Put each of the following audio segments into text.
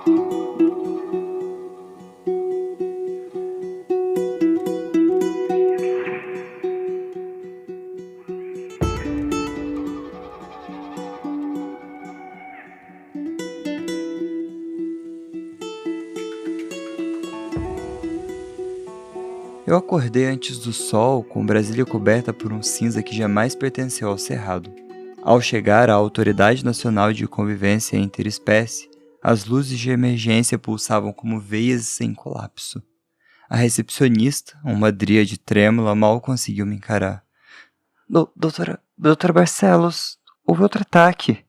Eu acordei antes do sol, com Brasília coberta por um cinza que jamais pertenceu ao cerrado. Ao chegar à Autoridade Nacional de Convivência Interespécie, as luzes de emergência pulsavam como veias em colapso. A recepcionista, uma dríade trêmula, mal conseguiu me encarar. Doutora Barcelos, houve outro ataque.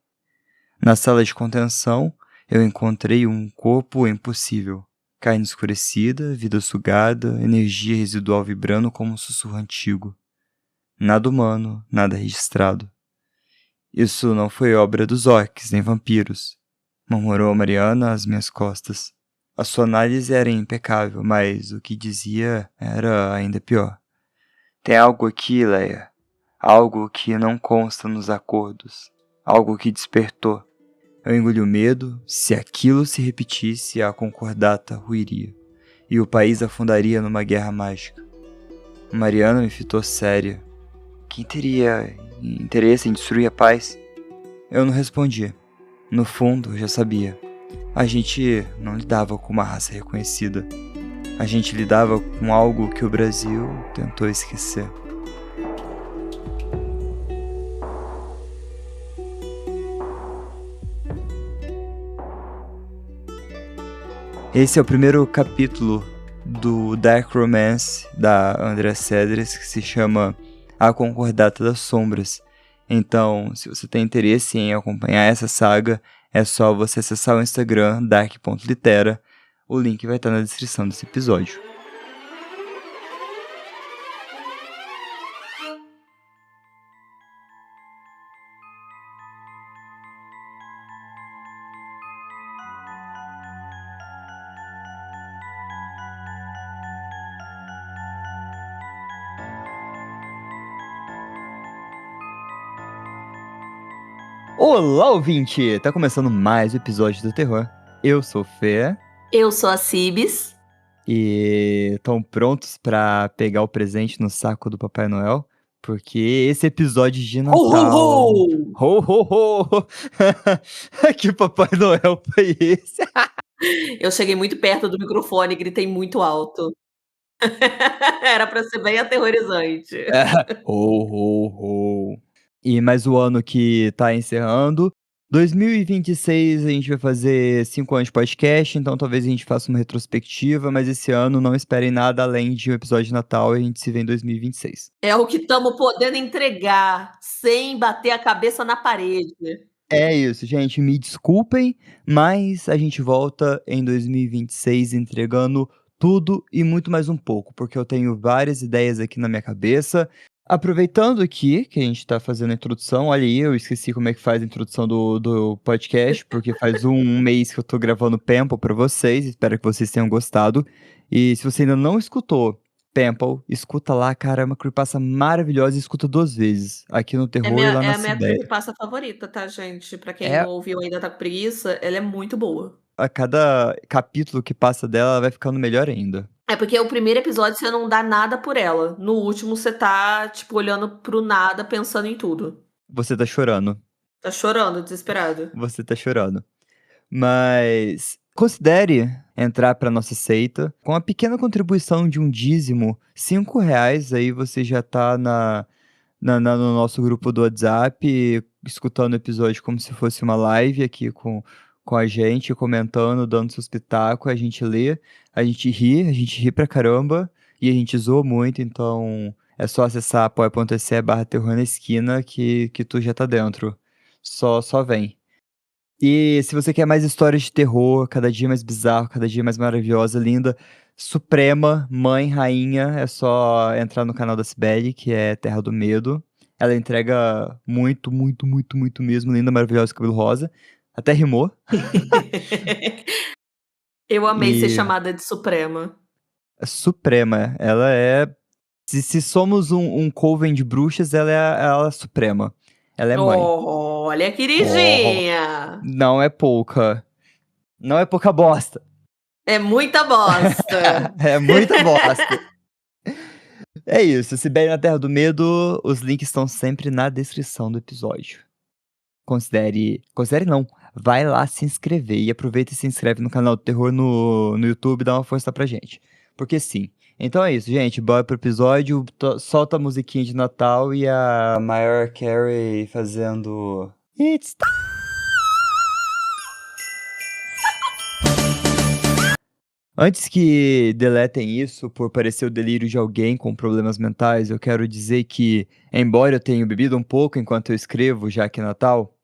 Na sala de contenção, eu encontrei um corpo impossível. Carne escurecida, vida sugada, energia residual vibrando como um sussurro antigo. Nada humano, nada registrado. Isso não foi obra dos orques, nem vampiros, murmurou Mariana às minhas costas. A sua análise era impecável, mas o que dizia era ainda pior. Tem algo aqui, Leia. Algo que não consta nos acordos. Algo que despertou. Eu engoli o medo. Se aquilo se repetisse, a concordata ruiria. E o país afundaria numa guerra mágica. Mariana me fitou séria. Quem teria interesse em destruir a paz? Eu não respondi. No fundo, eu já sabia. A gente não lidava com uma raça reconhecida. A gente lidava com algo que o Brasil tentou esquecer. Esse é o primeiro capítulo do Dark Romance da Andrea Cedres, que se chama A Concordata das Sombras. Então, se você tem interesse em acompanhar essa saga, é só você acessar o Instagram dark.litera. O link vai estar na descrição desse episódio. Olá, ouvinte! Tá começando mais um episódio do Terror. Eu sou o Fê. Eu sou a Cibis. E estão prontos pra pegar o presente no saco do Papai Noel? Porque esse episódio de Natal... Ho, ho, ho! Ho, ho, ho! Que Papai Noel foi esse? Eu cheguei muito perto do microfone e gritei muito alto. Era pra ser bem aterrorizante. Ho, ho, ho! E mais o ano que tá encerrando. 2026 a gente vai fazer 5 anos de podcast, então talvez a gente faça uma retrospectiva, mas esse ano não esperem nada além de um episódio de Natal e a gente se vê em 2026. É o que estamos podendo entregar, sem bater a cabeça na parede. É isso, gente, me desculpem, mas a gente volta em 2026 entregando tudo e muito mais um pouco, porque eu tenho várias ideias aqui na minha cabeça. Aproveitando aqui que a gente tá fazendo a introdução, olha aí, eu esqueci como é que faz a introdução do podcast, porque faz um mês que eu tô gravando Pample pra vocês, espero que vocês tenham gostado. E se você ainda não escutou Pample, escuta lá, cara, é uma creepypasta maravilhosa e escuta 2 vezes, aqui no Terror e lá É na a minha Cibele. creepypasta favorita, tá, gente? Pra quem É, não ouviu ainda tá com preguiça, ela é muito boa. a cada capítulo que passa dela, ela vai ficando melhor ainda. É porque o primeiro episódio você não dá nada por ela. No último você tá, tipo, olhando pro nada, pensando em tudo. Você tá chorando. Tá chorando, desesperado. Você tá chorando. Mas considere entrar para nossa seita com a pequena contribuição de um dízimo, R$ 5, aí você já tá no nosso grupo do WhatsApp, escutando o episódio como se fosse uma live aqui com a gente, comentando, dando seus pitacos, a gente lê, a gente ri pra caramba e a gente zoa muito, então é só acessar apoia.se/terror na esquina que tu já tá dentro. Só vem. E se você quer mais histórias de terror, cada dia mais bizarro, cada dia mais maravilhosa, linda, suprema, mãe, rainha, é só entrar no canal da Cibele, que é Terra do Medo. Ela entrega muito, muito, muito, muito mesmo, linda, maravilhosa, cabelo rosa. Até rimou. Eu amei ser E chamada de Suprema. suprema, ela é... Se somos um coven de bruxas, ela é a suprema. Ela é mãe. Olha, Oh, queridinha! não é pouca. Não é pouca bosta. É muita bosta. É muita bosta. É isso. Sibéria na Terra do Medo, os links estão sempre na descrição do episódio. Considere não. Vai lá se inscrever e aproveita e se inscreve no canal do Terror no YouTube e dá uma força pra gente. Porque sim. Então é isso, gente. Bora pro episódio. Solta a musiquinha de Natal e a Mariah Carey fazendo. It's time. Antes que deletem isso por parecer o delírio de alguém com problemas mentais, eu quero dizer que, embora eu tenha bebido um pouco enquanto eu escrevo, já que é Natal,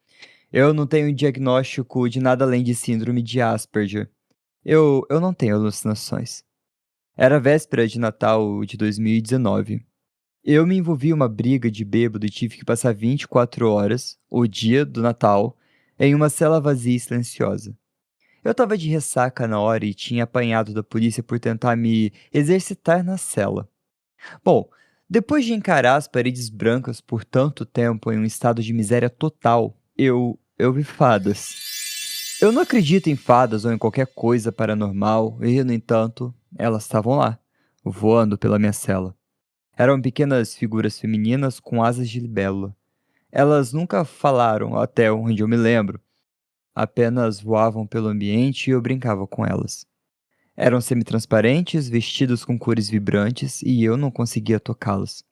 eu não tenho diagnóstico de nada além de síndrome de Asperger. Eu não tenho alucinações. Era véspera de Natal de 2019. Eu me envolvi em uma briga de bêbado e tive que passar 24 horas, o dia do Natal, em uma cela vazia e silenciosa. Eu tava de ressaca na hora e tinha apanhado da polícia por tentar me exercitar na cela. Bom, depois de encarar as paredes brancas por tanto tempo em um estado de miséria total, eu vi fadas. Eu não acredito em fadas ou em qualquer coisa paranormal e, no entanto, elas estavam lá, voando pela minha cela. Eram pequenas figuras femininas com asas de libélula. Elas nunca falaram, até onde eu me lembro, apenas voavam pelo ambiente e eu brincava com elas. Eram semi-transparentes, vestidos com cores vibrantes e eu não conseguia tocá-las.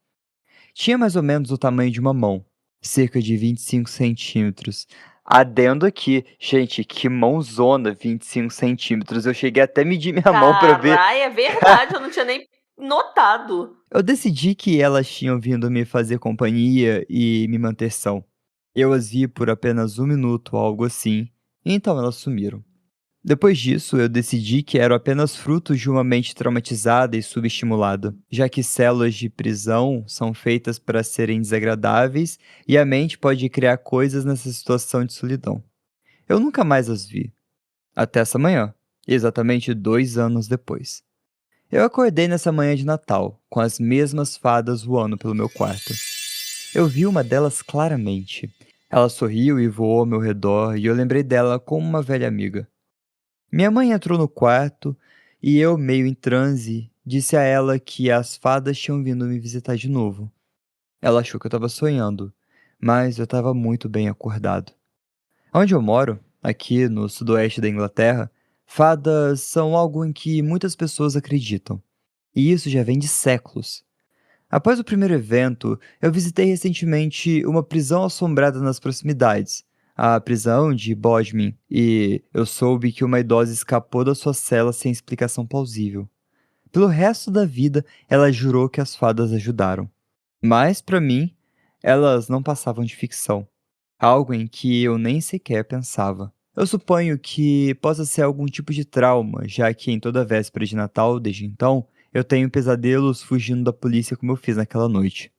Tinha mais ou menos o tamanho de uma mão, cerca de 25 centímetros. Adendo aqui, gente, que mãozona, 25 centímetros. Eu cheguei até a medir minha mão pra ver. Carai, é verdade, eu não tinha nem notado. Eu decidi que elas tinham vindo me fazer companhia e me manter são. Eu as vi por apenas 1 minuto, algo assim, e então elas sumiram. Depois disso, eu decidi que eram apenas frutos de uma mente traumatizada e subestimulada, já que células de prisão são feitas para serem desagradáveis e a mente pode criar coisas nessa situação de solidão. Eu nunca mais as vi. Até essa manhã, exatamente 2 anos depois. Eu acordei nessa manhã de Natal, com as mesmas fadas voando pelo meu quarto. Eu vi uma delas claramente. Ela sorriu e voou ao meu redor e eu lembrei dela como uma velha amiga. Minha mãe entrou no quarto e eu, meio em transe, disse a ela que as fadas tinham vindo me visitar de novo. Ela achou que eu estava sonhando, mas eu estava muito bem acordado. Onde eu moro, aqui no sudoeste da Inglaterra, fadas são algo em que muitas pessoas acreditam. E isso já vem de séculos. Após o primeiro evento, eu visitei recentemente uma prisão assombrada nas proximidades, a prisão de Bodmin, e eu soube que uma idosa escapou da sua cela sem explicação plausível. Pelo resto da vida, ela jurou que as fadas ajudaram. Mas, para mim, elas não passavam de ficção, algo em que eu nem sequer pensava. Eu suponho que possa ser algum tipo de trauma, já que em toda véspera de Natal, desde então, eu tenho pesadelos fugindo da polícia como eu fiz naquela noite.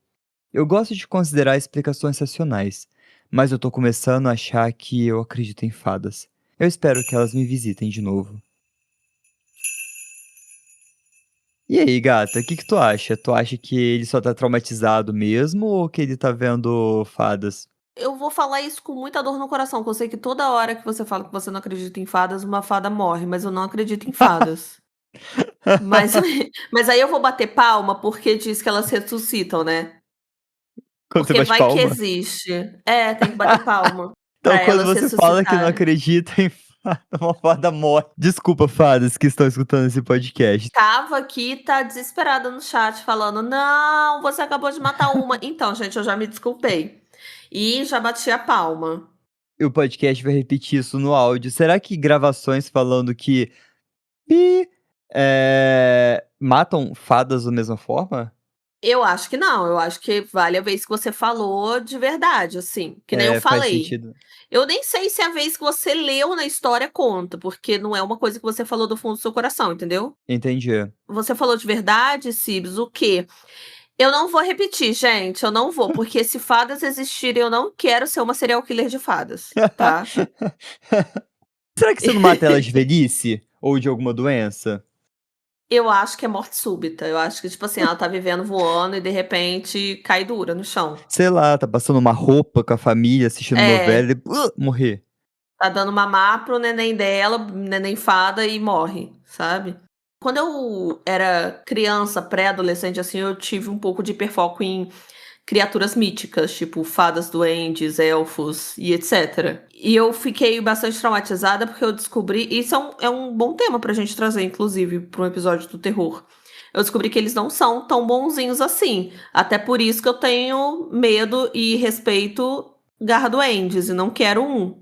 Eu gosto de considerar explicações racionais, mas eu tô começando a achar que eu acredito em fadas. Eu espero que elas me visitem de novo. E aí, gata, o que que tu acha? Tu acha que ele só tá traumatizado mesmo ou que ele tá vendo fadas? Eu vou falar isso com muita dor no coração, porque eu sei que toda hora que você fala que você não acredita em fadas, uma fada morre, mas eu não acredito em fadas. Mas mas aí eu vou bater palma, porque diz que elas ressuscitam, né. Quando você Porque bate vai que palma? existe. É, tem que bater palma Então, pra quando elas você fala que não ressuscitarem. acredita em fada, uma fada morre. Desculpa, fadas que estão escutando esse podcast. Tava aqui, tá desesperada no chat falando: "Não, você acabou de matar uma". Então, gente, eu já me desculpei. E já bati a palma. E o podcast vai repetir isso no áudio. Será que gravações falando que pi, matam fadas da mesma forma? Eu acho que não, eu acho que vale a vez que você falou de verdade, assim, que nem eu É, faz falei. sentido. Eu nem sei se a vez que você leu na história conta, porque não é uma coisa que você falou do fundo do seu coração, entendeu? Entendi. Você falou de verdade, Sibs, o quê? Eu não vou repetir, gente, eu não vou, porque se fadas existirem, eu não quero ser uma serial killer de fadas, tá? Será que você não mata elas de velhice? Ou de alguma doença? Eu acho que é morte súbita, eu acho que, tipo assim, ela tá vivendo, voando e de repente cai dura no chão. Sei lá, tá passando uma roupa com a família, assistindo É, novela e morrer. Tá dando mamar para o neném dela, neném fada e morre, sabe. Quando eu era criança, pré-adolescente, assim, eu tive um pouco de hiperfoco em criaturas míticas, tipo fadas, duendes, elfos e etcétera. E eu fiquei bastante traumatizada, porque eu descobri isso é um bom tema pra gente trazer, inclusive, para um episódio do terror. Eu descobri que eles não são tão bonzinhos assim, até por isso que eu tenho medo e respeito garra-duendes e não quero um.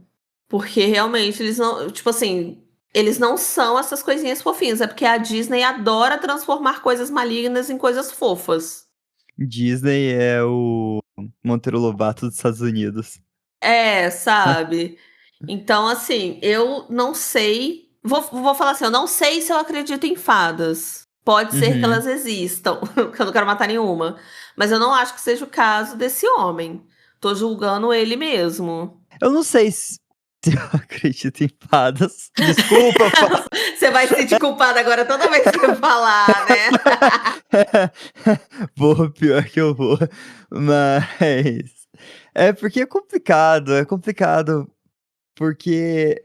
Porque realmente eles não, tipo assim, eles não são essas coisinhas fofinhas, é porque a Disney adora transformar coisas malignas em coisas fofas. Disney é o Monteiro Lobato dos Estados Unidos. É, sabe. Então, assim, eu não sei, vou falar assim, eu não sei se eu acredito em fadas. Pode ser que Uhum. elas existam, que eu não quero matar nenhuma, mas eu não acho que seja o caso desse homem. Tô julgando ele mesmo. Eu não sei se eu acredito em fadas. Desculpa, Você vai se sentir culpada agora toda vez que eu falar, né. vou, pior que eu vou. Mas é porque é complicado, porque,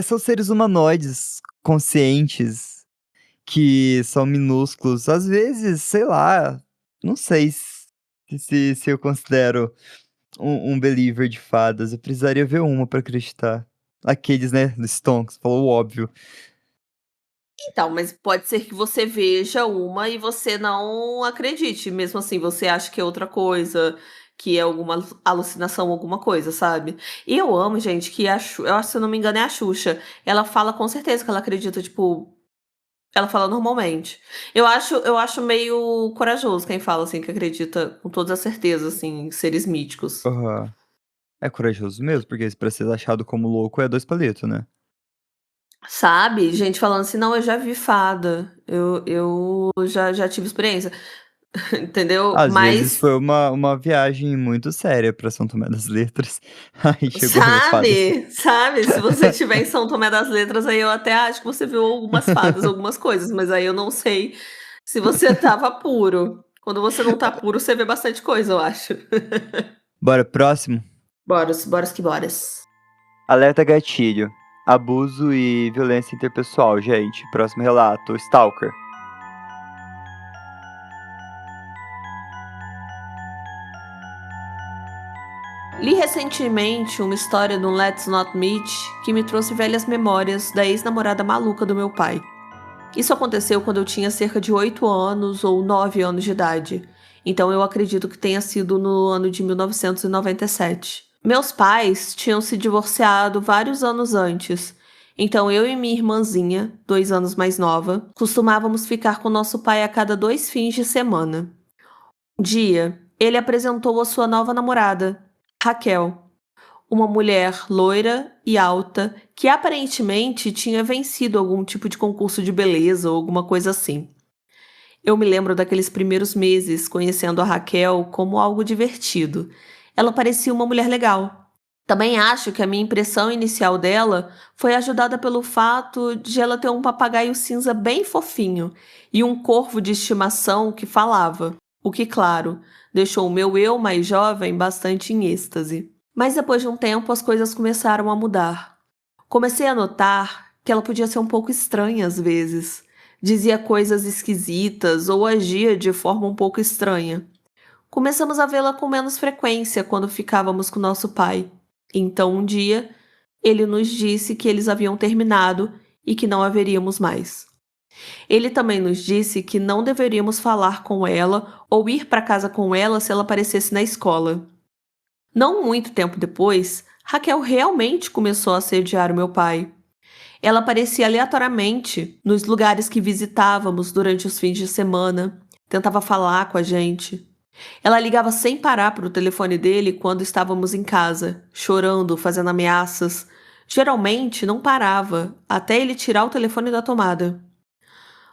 são seres humanoides conscientes que são minúsculos. Às vezes, sei lá, não sei se eu considero um believer de fadas. Eu precisaria ver uma pra acreditar. Aqueles, né, do Stonks, falou o óbvio. Então, mas pode ser que você veja uma e você não acredite, mesmo assim, você acha que é outra coisa, que é alguma alucinação, alguma coisa, sabe. E eu amo, gente, que eu acho, se eu não me engano, é a Xuxa, ela fala com certeza que ela acredita, tipo, ela fala normalmente. Eu acho meio corajoso quem fala, assim, que acredita com toda a certeza, assim, em seres míticos. Aham. É corajoso mesmo, porque pra ser achado como louco é 2 palitos, né. Sabe, gente falando assim: "Não, eu já vi fada, eu já tive experiência", entendeu. Às vezes Mas foi uma viagem muito séria pra São Tomé das Letras, aí chegou a ver fadas. sabe, se você estiver em São Tomé das Letras, aí eu até acho que você viu algumas fadas, algumas coisas, mas aí eu não sei se você estava puro. Quando você não tá puro, você vê bastante coisa, eu acho. Bora, próximo. Boras, boras que boras. Alerta gatilho. Abuso e violência interpessoal, gente. Próximo relato, stalker. Li recentemente uma história no Let's Not Meet que me trouxe velhas memórias da ex-namorada maluca do meu pai. Isso aconteceu quando eu tinha cerca de 8 anos ou 9 anos de idade, então eu acredito que tenha sido no ano de 1997. Meus pais tinham se divorciado vários anos antes, então eu e minha irmãzinha, 2 anos mais nova, costumávamos ficar com nosso pai a cada 2 fins de semana. Um dia, ele apresentou a sua nova namorada, Raquel, uma mulher loira e alta que aparentemente tinha vencido algum tipo de concurso de beleza ou alguma coisa assim. Eu me lembro daqueles primeiros meses conhecendo a Raquel como algo divertido. Ela parecia uma mulher legal. Também acho que a minha impressão inicial dela foi ajudada pelo fato de ela ter um papagaio cinza bem fofinho e um corvo de estimação que falava, o que, claro, deixou o meu eu mais jovem bastante em êxtase. Mas depois de um tempo as coisas começaram a mudar. Comecei a notar que ela podia ser um pouco estranha às vezes. Dizia coisas esquisitas ou agia de forma um pouco estranha. Começamos a vê-la com menos frequência quando ficávamos com nosso pai. Então, um dia, ele nos disse que eles haviam terminado e que não haveríamos mais. Ele também nos disse que não deveríamos falar com ela ou ir para casa com ela se ela aparecesse na escola. Não muito tempo depois, Raquel realmente começou a assediar o meu pai. Ela aparecia aleatoriamente nos lugares que visitávamos durante os fins de semana, tentava falar com a gente. Ela ligava sem parar para o telefone dele quando estávamos em casa, chorando, fazendo ameaças. Geralmente não parava, até ele tirar o telefone da tomada.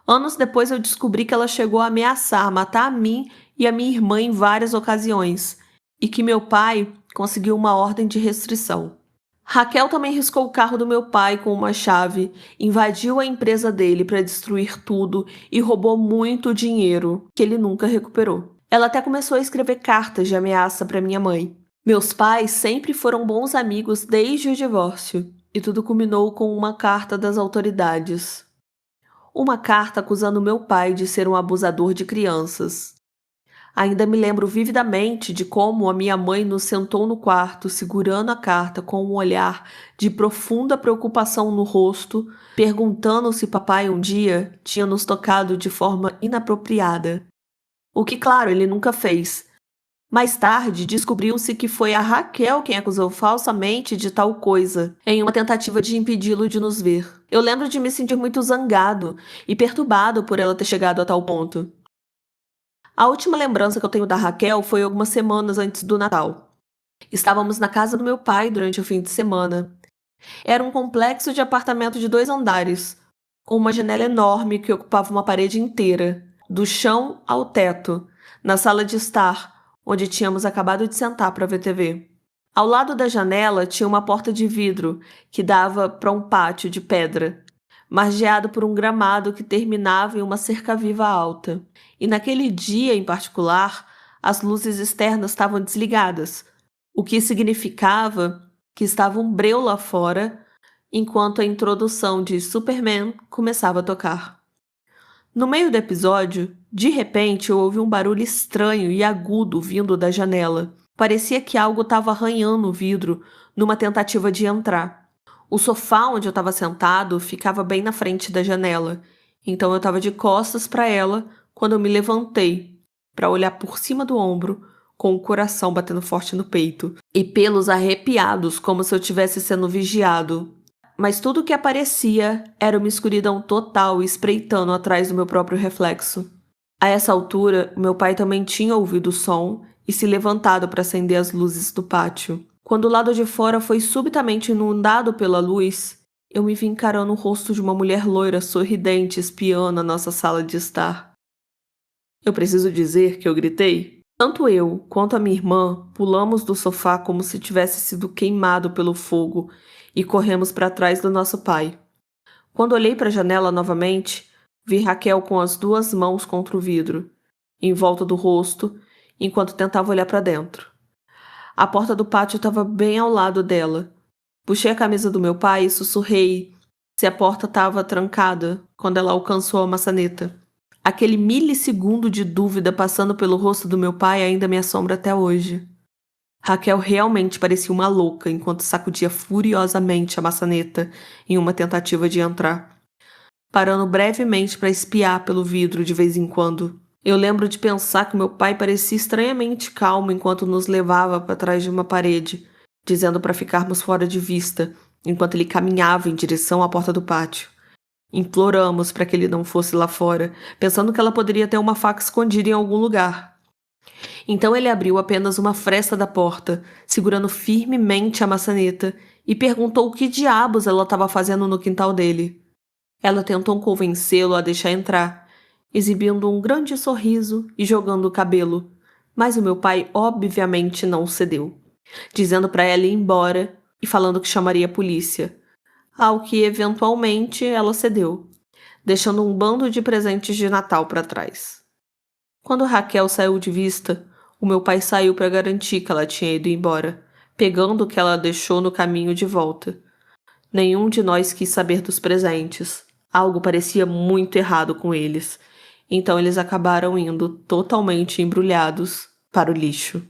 Anos depois eu descobri que ela chegou a ameaçar matar a mim e a minha irmã em várias ocasiões, e que meu pai conseguiu uma ordem de restrição. Raquel também riscou o carro do meu pai com uma chave, invadiu a empresa dele para destruir tudo e roubou muito dinheiro, que ele nunca recuperou. Ela até começou a escrever cartas de ameaça para minha mãe. Meus pais sempre foram bons amigos desde o divórcio, e tudo culminou com uma carta das autoridades. Uma carta acusando meu pai de ser um abusador de crianças. Ainda me lembro vividamente de como a minha mãe nos sentou no quarto, segurando a carta com um olhar de profunda preocupação no rosto, perguntando se papai um dia tinha nos tocado de forma inapropriada. O que, claro, ele nunca fez. Mais tarde, descobriu-se que foi a Raquel quem acusou falsamente de tal coisa, em uma tentativa de impedi-lo de nos ver. Eu lembro de me sentir muito zangado e perturbado por ela ter chegado a tal ponto. A última lembrança que eu tenho da Raquel foi algumas semanas antes do Natal. Estávamos na casa do meu pai durante o fim de semana. Era um complexo de apartamento de 2 andares, com uma janela enorme que ocupava uma parede inteira, do chão ao teto, na sala de estar, onde tínhamos acabado de sentar para ver TV. Ao lado da janela tinha uma porta de vidro que dava para um pátio de pedra, margeado por um gramado que terminava em uma cerca-viva alta. E naquele dia em particular, as luzes externas estavam desligadas, o que significava que estava um breu lá fora, enquanto a introdução de Superman começava a tocar. No meio do episódio, de repente eu ouvi um barulho estranho e agudo vindo da janela. Parecia que algo estava arranhando o vidro numa tentativa de entrar. O sofá onde eu estava sentado ficava bem na frente da janela, então eu estava de costas para ela quando eu me levantei para olhar por cima do ombro, com o coração batendo forte no peito e pelos arrepiados como se eu estivesse sendo vigiado. Mas tudo o que aparecia era uma escuridão total espreitando atrás do meu próprio reflexo. A essa altura, meu pai também tinha ouvido o som e se levantado para acender as luzes do pátio. Quando o lado de fora foi subitamente inundado pela luz, eu me vi encarando o rosto de uma mulher loira sorridente espiando a nossa sala de estar. Eu preciso dizer que eu gritei. Tanto eu quanto a minha irmã pulamos do sofá como se tivesse sido queimado pelo fogo e corremos para trás do nosso pai. Quando olhei para a janela novamente, vi Raquel com as 2 mãos contra o vidro, em volta do rosto, enquanto tentava olhar para dentro. A porta do pátio estava bem ao lado dela. Puxei a camisa do meu pai e sussurrei se a porta estava trancada quando ela alcançou a maçaneta. Aquele milissegundo de dúvida passando pelo rosto do meu pai ainda me assombra até hoje. Raquel realmente parecia uma louca enquanto sacudia furiosamente a maçaneta em uma tentativa de entrar, parando brevemente para espiar pelo vidro de vez em quando. Eu lembro de pensar que meu pai parecia estranhamente calmo enquanto nos levava para trás de uma parede, dizendo para ficarmos fora de vista, enquanto ele caminhava em direção à porta do pátio. Imploramos para que ele não fosse lá fora, pensando que ela poderia ter uma faca escondida em algum lugar. Então ele abriu apenas uma fresta da porta, segurando firmemente a maçaneta, e perguntou o que diabos ela estava fazendo no quintal dele. Ela tentou convencê-lo a deixar entrar, exibindo um grande sorriso e jogando o cabelo, mas o meu pai obviamente não cedeu, dizendo para ela ir embora e falando que chamaria a polícia, ao que eventualmente ela cedeu, deixando um bando de presentes de Natal para trás. Quando Raquel saiu de vista, o meu pai saiu para garantir que ela tinha ido embora, pegando o que ela deixou no caminho de volta. Nenhum de nós quis saber dos presentes. Algo parecia muito errado com eles. Então eles acabaram indo totalmente embrulhados para o lixo.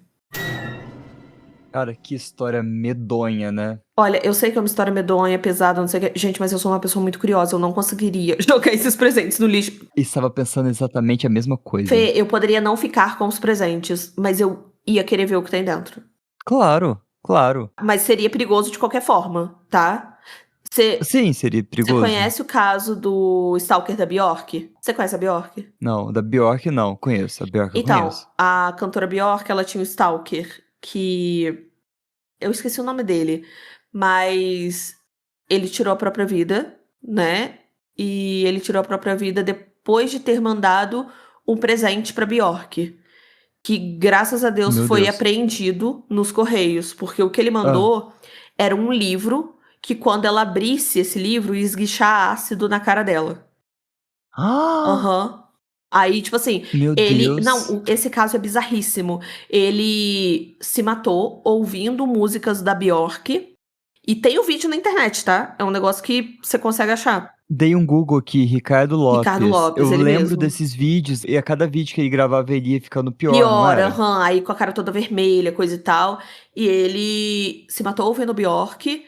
Cara, que história medonha, né? Olha, eu sei que é uma história medonha, pesada, não sei o que. Gente, mas eu sou uma pessoa muito curiosa, eu não conseguiria jogar esses presentes no lixo. Estava pensando exatamente a mesma coisa. Fê, eu poderia não ficar com os presentes, mas eu ia querer ver o que tem dentro. Claro, claro. Mas seria perigoso de qualquer forma, tá? Você Sim, seria perigoso. conhece o caso do Stalker da Bjork? Você conhece a Bjork? Não, da Bjork não, conheço. A Bjork eu Então, conheço. a cantora Bjork, ela tinha um Stalker que... Eu esqueci o nome dele, mas ele tirou a própria vida, né? E ele tirou a própria vida depois de ter mandado um presente pra Bjork, que graças a Deus Meu foi Deus. apreendido nos correios, porque o que ele mandou era um livro que quando ela abrisse esse livro ia esguichar ácido na cara dela. Ah! Aham. Aí, tipo assim, Meu ele não, Deus. esse caso é bizarríssimo. Ele se matou ouvindo músicas da Bjork, e tem o vídeo na internet, tá? É um negócio que você consegue achar. Dei um Google aqui, Ricardo Ricardo Lopes. Eu Lopes, ele lembro mesmo. desses vídeos e a cada vídeo que ele gravava ele ia ficando pior, não Pior, era? aham, aí com a cara toda vermelha, coisa e tal. E ele se matou ouvindo Bjork,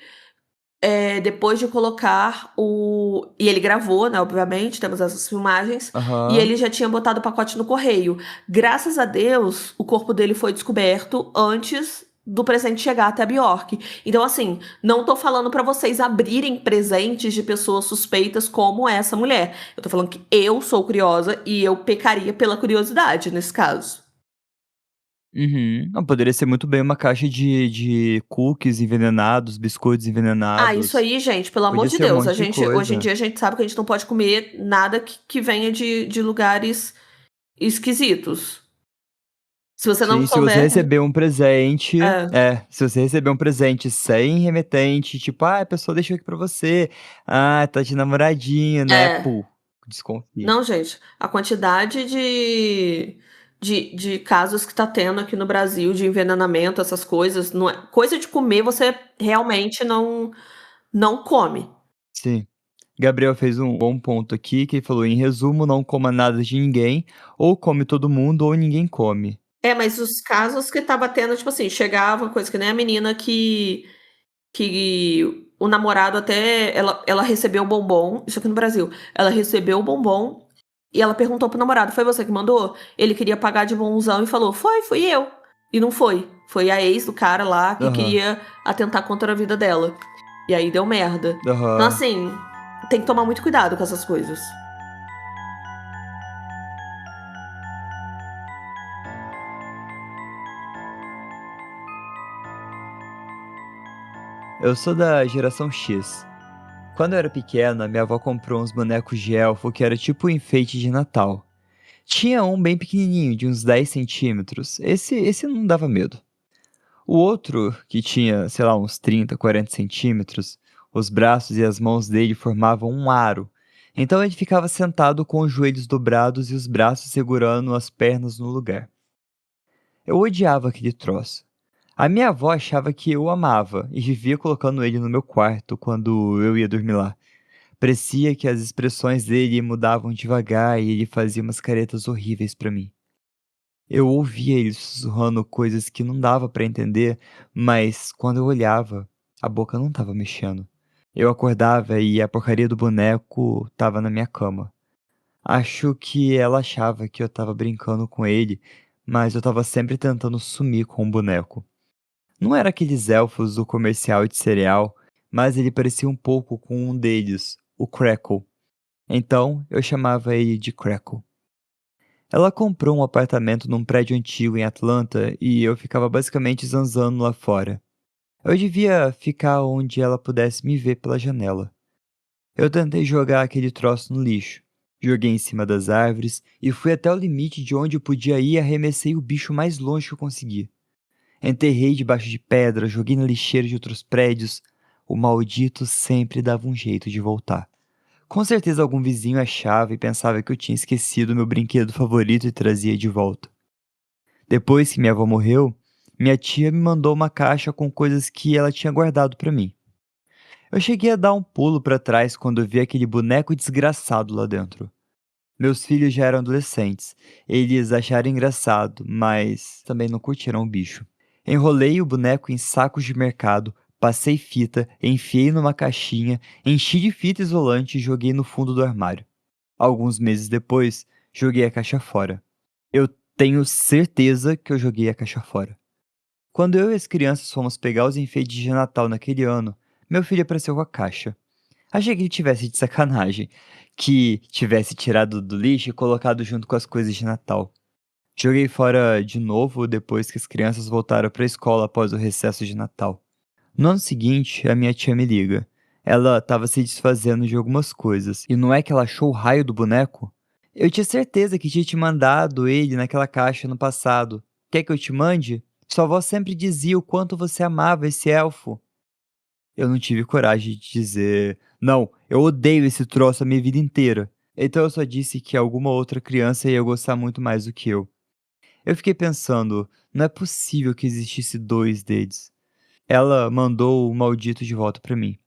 depois de colocar o. E ele gravou, né? Obviamente, temos essas filmagens. E Aham. ele já tinha botado o pacote no correio. Graças a Deus, o corpo dele foi descoberto antes do presente chegar até a Bjork. Então, assim, não tô falando pra vocês abrirem presentes de pessoas suspeitas como essa mulher. Eu tô falando que eu sou curiosa e eu pecaria pela curiosidade nesse caso. Uhum. Não, poderia ser muito bem uma caixa de cookies envenenados, biscoitos Ah, isso envenenados. aí, gente, pelo amor Podia de ser um Deus. A monte de gente, hoje em coisa. dia, a gente sabe que a gente não pode comer nada que venha de lugares esquisitos. Se você não Sim, se você souber. receber um presente É, se você receber um presente sem remetente, tipo: "Ah, a pessoa deixou aqui pra você. Ah, tá de namoradinho, né?" é. Pô, desconfie. Não, gente, a quantidade de casos que tá tendo aqui no Brasil de envenenamento, essas coisas, não é coisa de comer, você realmente não come. Sim. Gabriel fez um bom ponto aqui, que ele falou: "Em resumo, não coma nada de ninguém, ou come todo mundo ou ninguém come". É, mas os casos que estava tendo, tipo assim, chegava coisa que nem a menina que o namorado até ela recebeu o bombom, isso aqui no Brasil, ela recebeu o bombom e ela perguntou pro namorado: "Foi você que mandou?" Ele queria pagar de bonzão e falou: Fui eu". E não foi. Foi a ex do cara lá que Aham, queria atentar contra a vida dela. E aí deu merda. Então, aham. assim, tem que tomar muito cuidado com essas coisas. Eu sou da geração X. Quando eu era pequena, minha avó comprou uns bonecos de elfo que era tipo um enfeite de Natal. Tinha um bem pequenininho, de uns 10 centímetros. Esse não dava medo. O outro, que tinha, sei lá, uns 30, 40 centímetros, os braços e as mãos dele formavam um aro. Então ele ficava sentado com os joelhos dobrados e os braços segurando as pernas no lugar. Eu odiava aquele troço. A minha avó achava que eu amava e vivia colocando ele no meu quarto quando eu ia dormir lá. Parecia que as expressões dele mudavam devagar e ele fazia umas caretas horríveis pra mim. Eu ouvia ele sussurrando coisas que não dava pra entender, mas quando eu olhava, a boca não estava mexendo. Eu acordava e a porcaria do boneco estava na minha cama. Acho que ela achava que eu estava brincando com ele, mas eu estava sempre tentando sumir com o boneco. Não era aqueles elfos do comercial de cereal, mas ele parecia um pouco com um deles, o Crackle. Então eu chamava ele de Crackle. Ela comprou um apartamento num prédio antigo em Atlanta e eu ficava basicamente zanzando lá fora. Eu devia ficar onde ela pudesse me ver pela janela. Eu tentei jogar aquele troço no lixo. Joguei em cima das árvores e fui até o limite de onde eu podia ir e arremessei o bicho mais longe que eu consegui. Enterrei debaixo de pedra, joguei na lixeira de outros prédios. O maldito sempre dava um jeito de voltar. Com certeza algum vizinho achava e pensava que eu tinha esquecido meu brinquedo favorito e trazia de volta. Depois que minha avó morreu, minha tia me mandou uma caixa com coisas que ela tinha guardado pra mim. Eu cheguei a dar um pulo pra trás quando vi aquele boneco desgraçado lá dentro. Meus filhos já eram adolescentes. Eles acharam engraçado, mas também não curtiram o bicho. Enrolei o boneco em sacos de mercado, passei fita, enfiei numa caixinha, enchi de fita isolante e joguei no fundo do armário. Alguns meses depois, joguei a caixa fora. Eu tenho certeza que eu joguei a caixa fora. Quando eu e as crianças fomos pegar os enfeites de Natal naquele ano, meu filho apareceu com a caixa. Achei que ele tivesse de sacanagem, que tivesse tirado do lixo e colocado junto com as coisas de Natal. Joguei fora de novo depois que as crianças voltaram para a escola após o recesso de Natal. No ano seguinte, a minha tia me liga. Ela estava se desfazendo de algumas coisas, e não é que ela achou o raio do boneco? Eu tinha certeza que tinha te mandado ele naquela caixa no passado. Quer que eu te mande? Sua avó sempre dizia o quanto você amava esse elfo. Eu não tive coragem de dizer, não, eu odeio esse troço a minha vida inteira. Então eu só disse que alguma outra criança ia gostar muito mais do que eu. Eu fiquei pensando, não é possível que existisse 2 deles. Ela mandou o maldito de volta pra mim.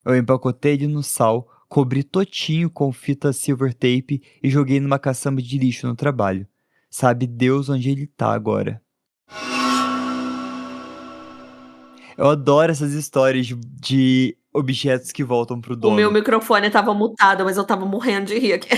Eu empacotei ele no sal, cobri totinho com fita silver tape e joguei numa caçamba de lixo no trabalho. Sabe Deus onde ele tá agora. Eu adoro essas histórias de objetos que voltam pro O meu dono. microfone estava mutado, mas eu estava morrendo de rir aqui.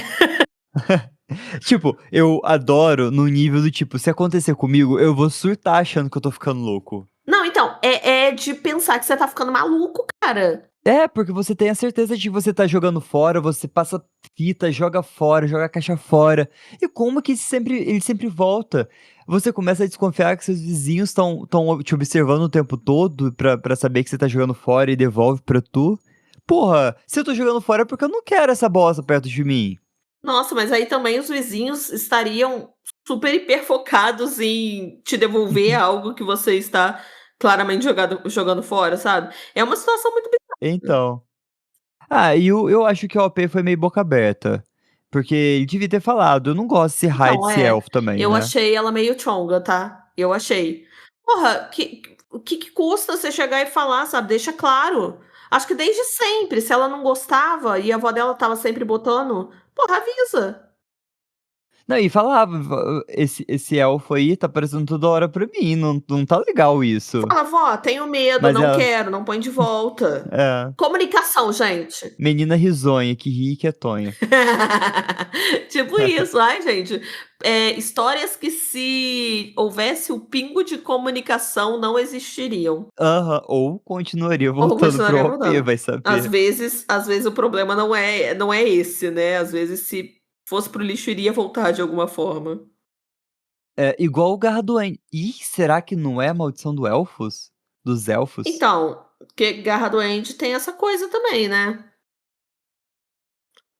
Tipo, eu adoro no nível do tipo, se acontecer comigo, eu vou surtar achando que eu tô ficando louco. Não, então, é de pensar que você tá ficando maluco, cara. É, porque você tem a certeza de que você tá jogando fora, você passa fita, joga fora, joga a caixa fora. E como que ele sempre volta? Você começa a desconfiar que seus vizinhos estão te observando o tempo todo pra saber que você tá jogando fora e devolve pra tu. Porra, se eu tô jogando fora é porque eu não quero essa bosta perto de mim. Nossa, mas aí também os vizinhos estariam super hiper focados em te devolver algo que você está claramente jogando fora, sabe. É uma situação muito bizarra. Então. Ah, e eu acho que o OP foi meio boca aberta. Porque ele devia ter falado, eu não gosto desse raio Então, desse é, elfo também, eu né? achei ela meio chonga, tá. Eu achei. Porra, o que custa você chegar e falar, sabe, deixa claro. Acho que desde sempre, se ela não gostava e a avó dela estava sempre botando, porra, avisa. Não, e falava, esse elfo aí tá aparecendo toda hora pra mim, não tá legal isso. Fala: "Vó, tenho medo, Mas não ela, quero, não põe de volta". é, Comunicação, gente. menina risonha, que ri e que é tonha. Tipo isso. Ai, gente, histórias que se houvesse o pingo de comunicação não existiriam. Aham, ou continuaria Ou voltando pro continuaria OP, voltando. vai Às saber. vezes às vezes o problema não é esse, né, às vezes se fosse para o lixo iria voltar de alguma forma. É, igual o Gardoen. Ih, será que não é a maldição do elfos? Dos elfos? Então, porque Garra Doente tem essa coisa também, né.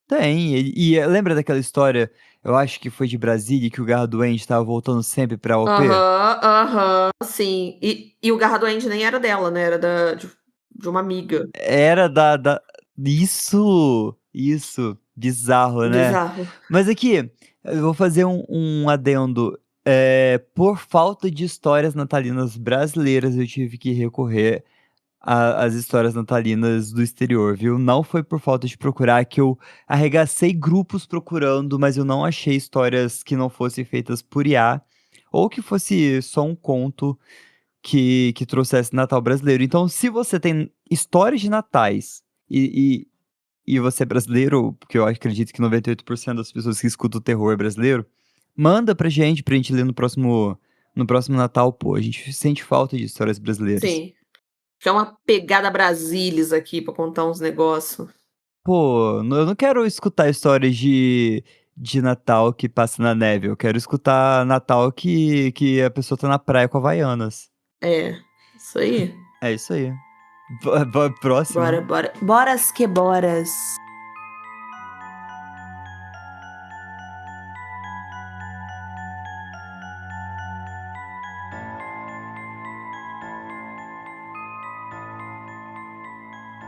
Tem, lembra daquela história, eu acho que foi de Brasília, que o Gardoen estava voltando sempre pra OP? Aham, aham, sim. E o Garra Doente nem era dela, né, era de uma amiga. Era da isso, bizarro, né. Bizarro. Mas aqui, eu vou fazer um adendo, por falta de histórias natalinas brasileiras, eu tive que recorrer às histórias natalinas do exterior, viu. Não foi por falta de procurar que eu arregacei grupos procurando, mas eu não achei histórias que não fossem feitas por IA, ou que fosse só um conto que trouxesse Natal brasileiro. Então, se você tem histórias de natais e você é brasileiro, porque eu acredito que 98% das pessoas que escutam o terror é brasileiro, manda pra gente ler no próximo Natal, pô, a gente sente falta de histórias brasileiras. Sim. Que é uma pegada Brasílias aqui pra contar uns negócio. Pô, eu não quero escutar histórias de Natal que passa na neve, eu quero escutar Natal que a pessoa tá na praia com Havaianas. É, isso aí. É isso aí. Próximo. Bora, bora. Boras que boras.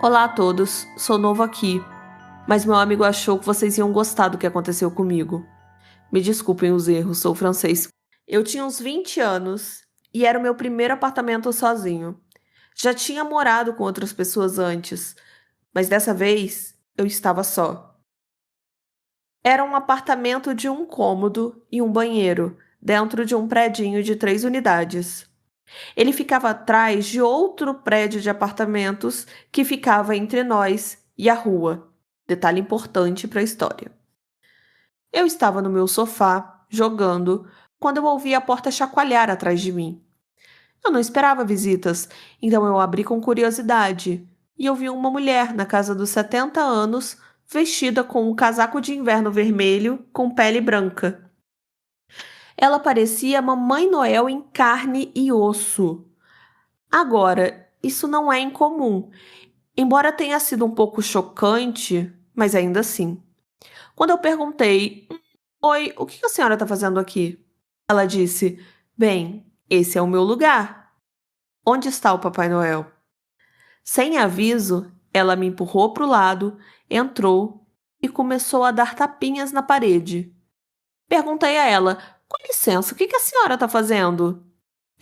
Olá a todos, sou novo aqui, mas meu amigo achou que vocês iam gostar do que aconteceu comigo. Me desculpem os erros, sou francês. Eu tinha uns 20 anos e era o meu primeiro apartamento sozinho. Já tinha morado com outras pessoas antes, mas dessa vez eu estava só. Era um apartamento de um cômodo e um banheiro, dentro de um predinho de 3 unidades. Ele ficava atrás de outro prédio de apartamentos que ficava entre nós e a rua. Detalhe importante para a história. Eu estava no meu sofá, jogando, quando eu ouvi a porta chacoalhar atrás de mim. Eu não esperava visitas, então eu abri com curiosidade e eu vi uma mulher na casa dos 70 anos, vestida com um casaco de inverno vermelho com pele branca. Ela parecia Mamãe Noel em carne e osso. Agora, isso não é incomum, embora tenha sido um pouco chocante, mas ainda assim. Quando eu perguntei: Oi, o que a senhora está fazendo aqui? Ela disse: Bem, esse é o meu lugar. Onde está o Papai Noel? Sem aviso, ela me empurrou para o lado, entrou e começou a dar tapinhas na parede. Perguntei a ela: com licença, o que a senhora está fazendo?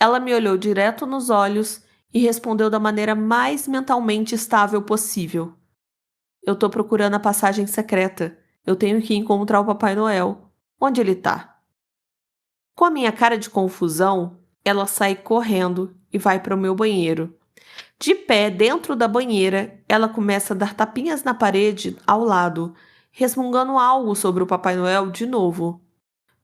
Ela me olhou direto nos olhos e respondeu da maneira mais mentalmente estável possível: eu tô procurando a passagem secreta. Eu tenho que encontrar o Papai Noel. Onde ele tá? Com a minha cara de confusão, ela sai correndo e vai para o meu banheiro. De pé dentro da banheira, ela começa a dar tapinhas na parede ao lado, resmungando algo sobre o Papai Noel de novo.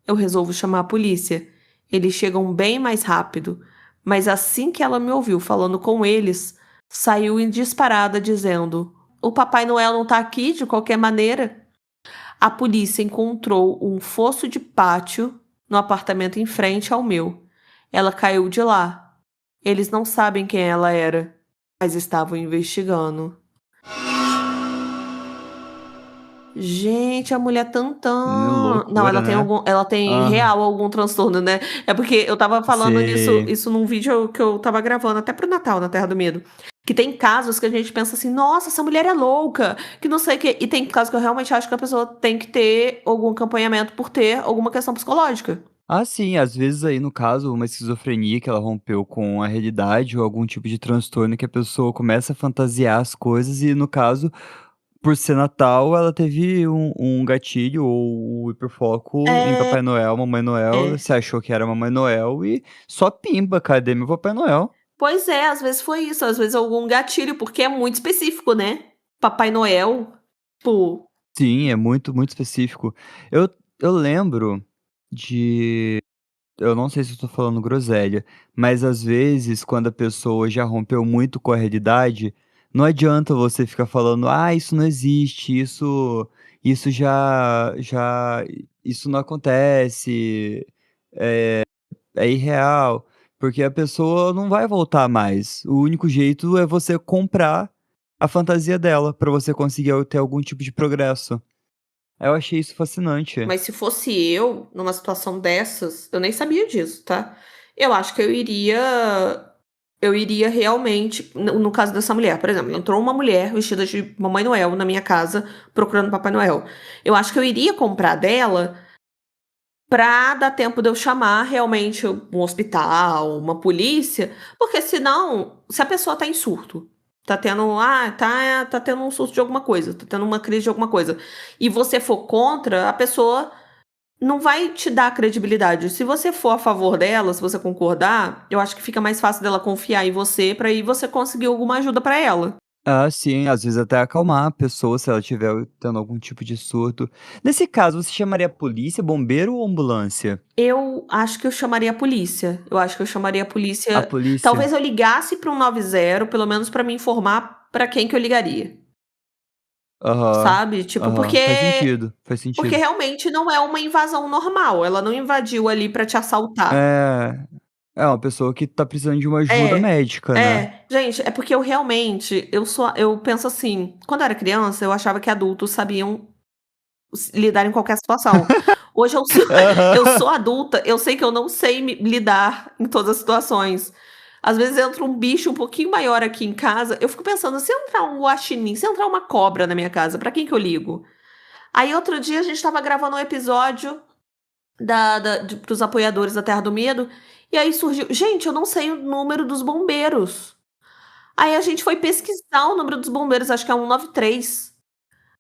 Eu resolvo chamar a polícia. Eles chegam bem mais rápido, mas assim que ela me ouviu falando com eles, saiu em disparada dizendo: o Papai Noel não tá aqui de qualquer maneira. A polícia encontrou um fosso de pátio no apartamento em frente ao meu. Ela caiu de lá. Eles não sabem quem ela era, mas estavam investigando. Gente, a mulher tantã. Não, Loucura, né? ela tem Ah, real algum transtorno, né? É porque eu tava falando sei. isso num vídeo que eu tava gravando até pro Natal, na Terra do Medo. Que tem casos que a gente pensa assim, nossa, essa mulher é louca, que não sei o quê. E tem casos que eu realmente acho que a pessoa tem que ter algum acompanhamento por ter alguma questão psicológica. Ah, sim, às vezes aí no caso, uma esquizofrenia que ela rompeu com a realidade ou algum tipo de transtorno que a pessoa começa a fantasiar as coisas e no caso, por ser Natal, ela teve um gatilho ou o hiperfoco em É, Papai Noel, Mamãe Noel, é. você achou que era Mamãe Noel e só pimba, cadê meu Papai Noel? Pois é, às vezes foi isso, às vezes algum gatilho, porque é muito específico, né? Papai Noel, pô. Sim, é muito, muito específico. Eu lembro de eu não sei se eu tô falando groselha, mas às vezes quando a pessoa já rompeu muito com a realidade, não adianta você ficar falando: "Ah, isso não existe, isso já isso não acontece, é irreal", porque a pessoa não vai voltar mais. O único jeito é você comprar a fantasia dela, pra você conseguir ter algum tipo de progresso. Eu achei isso fascinante. Mas se fosse eu, numa situação dessas, eu nem sabia disso, tá? Eu acho que eu iria realmente, no caso dessa mulher, por exemplo, entrou uma mulher vestida de Mamãe Noel na minha casa procurando Papai Noel. Eu acho que eu iria comprar dela pra dar tempo de eu chamar realmente um hospital, uma polícia, porque senão, se a pessoa tá em surto, tá tendo um surto de alguma coisa, tá tendo uma crise de alguma coisa, e você for contra, a pessoa não vai te dar credibilidade. Se você for a favor dela, se você concordar, eu acho que fica mais fácil dela confiar em você pra aí você conseguir alguma ajuda pra ela. Ah, sim, às vezes até acalmar a pessoa se ela estiver tendo algum tipo de surto. Nesse caso, você chamaria polícia, bombeiro ou ambulância? Eu acho que eu chamaria a polícia. Eu acho que eu chamaria a A polícia. polícia? Talvez eu ligasse para um 90, pelo menos pra me informar pra quem que eu ligaria, Aham, sabe? Tipo, aham, faz sentido, faz porque sentido. realmente não é uma invasão normal. Ela não invadiu ali pra te assaltar. É, é uma pessoa que tá precisando de uma ajuda É, médica, né. é. Gente, é porque eu penso assim, quando eu era criança, eu achava que adultos sabiam lidar em qualquer situação. Hoje eu sou eu Aham. sou adulta, eu sei que eu não sei me lidar em todas as situações. Às vezes entra um bicho um pouquinho maior aqui em casa, eu fico pensando: "Se entrar um guaxinim, se entrar uma cobra na minha casa, pra quem que eu ligo?". Aí outro dia a gente estava gravando um episódio para os apoiadores da Terra do Medo, e aí surgiu: "Gente, eu não sei o número dos bombeiros". Aí a gente foi pesquisar o número dos bombeiros, acho que é 193.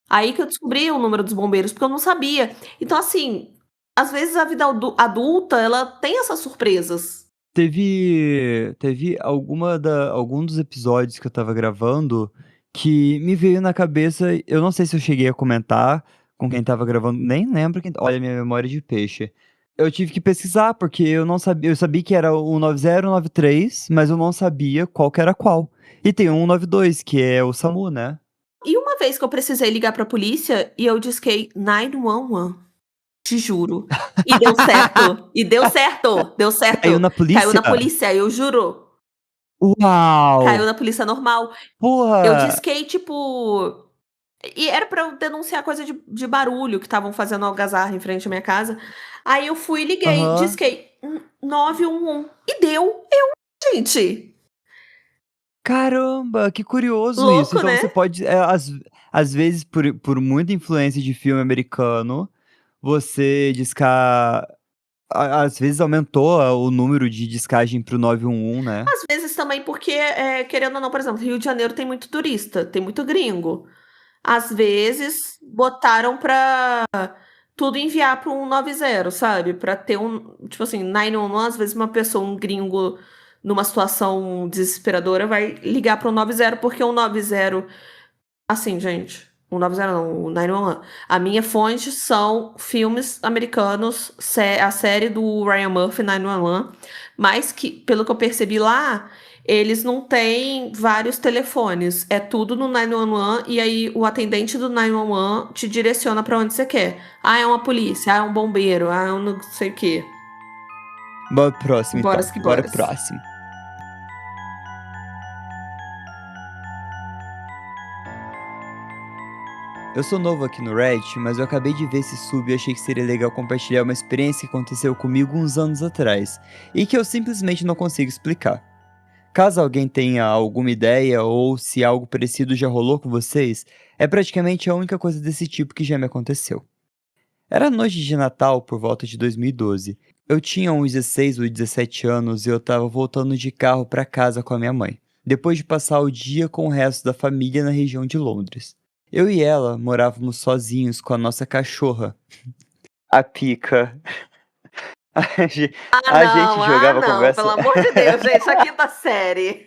Aí que eu descobri o número dos bombeiros, porque eu não sabia. Então, assim, às vezes a vida adulta, ela tem essas surpresas. Teve algum dos episódios que eu estava gravando, que me veio na cabeça, eu não sei se eu cheguei a comentar com quem estava gravando, nem lembro quem olha a minha memória de peixe. Eu tive que pesquisar, porque eu não sabia eu sabia que era o 90 e o 93, mas eu não sabia qual que era qual. E tem o 192, que é o SAMU, né. E uma vez que eu precisei ligar pra polícia e eu disquei 911, te juro. E deu certo, e deu certo, deu Caiu certo. na Caiu polícia? na polícia, eu juro. Caiu Uau! na polícia normal. Eu Porra! disquei, tipo, e era pra eu denunciar coisa de barulho, que estavam fazendo algazarra em frente à minha casa. Aí eu fui e liguei, Aham. disquei 911 e deu. Gente. Caramba, que curioso isso. Louco, Então né? você pode, às vezes, por muita influência de filme americano, você discar às vezes aumentou o número de discagem para o 911, né. Às vezes também porque, querendo ou não, por exemplo, Rio de Janeiro tem muito turista, tem muito gringo. Às vezes botaram pra tudo enviar para um 90, sabe, pra ter tipo assim, 911, às vezes uma pessoa, um gringo numa situação desesperadora vai ligar para o 90, porque o 90, assim, gente, o 90 não, o 911. A minha fonte são filmes americanos, a série do Ryan Murphy, 911, mas que, pelo que eu percebi lá, eles não têm vários telefones, é tudo no 911 e aí o atendente do 911 te direciona pra onde você quer. Ah, é uma polícia, ah, é um bombeiro, ah, é um não sei o quê. Bora pro próximo então, Boras que bora pro boras. próximo. Eu sou novo aqui no Reddit, mas eu acabei de ver esse sub e achei que seria legal compartilhar uma experiência que aconteceu comigo uns anos atrás, e que eu simplesmente não consigo explicar. Caso alguém tenha alguma ideia ou se algo parecido já rolou com vocês, é praticamente a única coisa desse tipo que já me aconteceu. Era noite de Natal por volta de 2012. Eu tinha uns 16 ou 17 anos e eu estava voltando de carro para casa com a minha mãe, depois de passar o dia com o resto da família na região de Londres. Eu e ela morávamos sozinhos com a nossa cachorra, a Pica. A gente Ah, jogava não, pelo conversa. amor de Deus, gente, isso aqui tá série.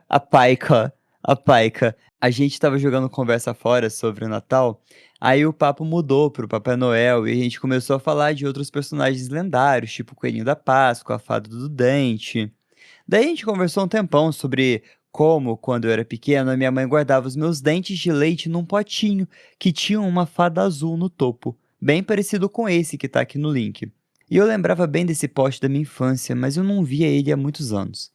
A Paica, a Paica. A gente estava jogando conversa fora sobre o Natal, aí o papo mudou pro Papai Noel e a gente começou a falar de outros personagens lendários, tipo o Coelhinho da Páscoa, a Fada do Dente. Daí a gente conversou um tempão sobre como, quando eu era pequeno, a minha mãe guardava os meus dentes de leite num potinho que tinha uma fada azul no topo, bem parecido com esse que tá aqui no link. E eu lembrava bem desse pote da minha infância, mas eu não via ele há muitos anos.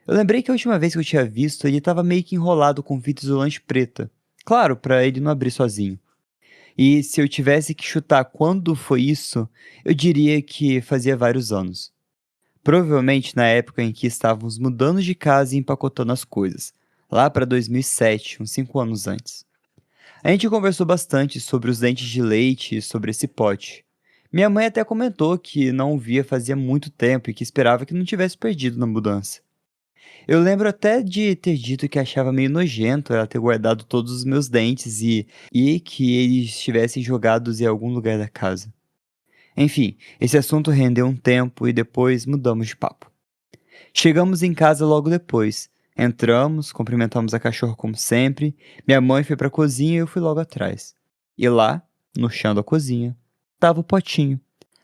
Eu lembrei que a última vez que eu tinha visto, ele estava meio que enrolado com fita isolante preta. Claro, para ele não abrir sozinho. E se eu tivesse que chutar quando foi isso, eu diria que fazia vários anos. Provavelmente na época em que estávamos mudando de casa e empacotando as coisas. Lá para 2007, uns 5 anos antes. A gente conversou bastante sobre os dentes de leite e sobre esse pote. Minha mãe até comentou que não o via fazia muito tempo e que esperava que não tivesse perdido na mudança. Eu lembro até de ter dito que achava meio nojento ela ter guardado todos os meus dentes e que eles estivessem jogados em algum lugar da casa. Enfim, esse assunto rendeu um tempo e depois mudamos de papo. Chegamos em casa logo depois. Entramos, cumprimentamos a cachorra como sempre. Minha mãe foi para a cozinha e eu fui logo atrás. E lá, no chão da cozinha, estava o potinho,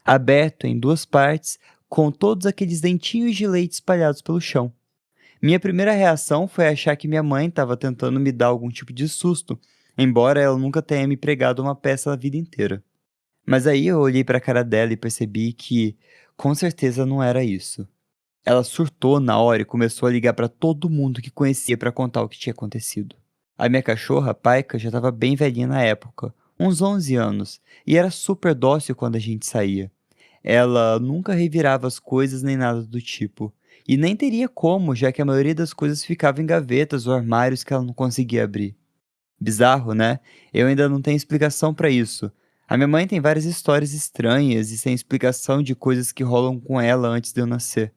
aberto em duas partes, com todos aqueles dentinhos de leite espalhados pelo chão. Minha primeira reação foi achar que minha mãe estava tentando me dar algum tipo de susto, embora ela nunca tenha me pregado uma peça a vida inteira. Mas aí eu olhei para a cara dela e percebi que, com certeza, não era isso. Ela surtou na hora e começou a ligar para todo mundo que conhecia para contar o que tinha acontecido. A minha cachorra, Paika, já estava bem velhinha na época, uns 11 anos, e era super dócil quando a gente saía. Ela nunca revirava as coisas nem nada do tipo. E nem teria como, já que a maioria das coisas ficava em gavetas ou armários que ela não conseguia abrir. Bizarro, né? Eu ainda não tenho explicação para isso. A minha mãe tem várias histórias estranhas e sem explicação de coisas que rolam com ela antes de eu nascer.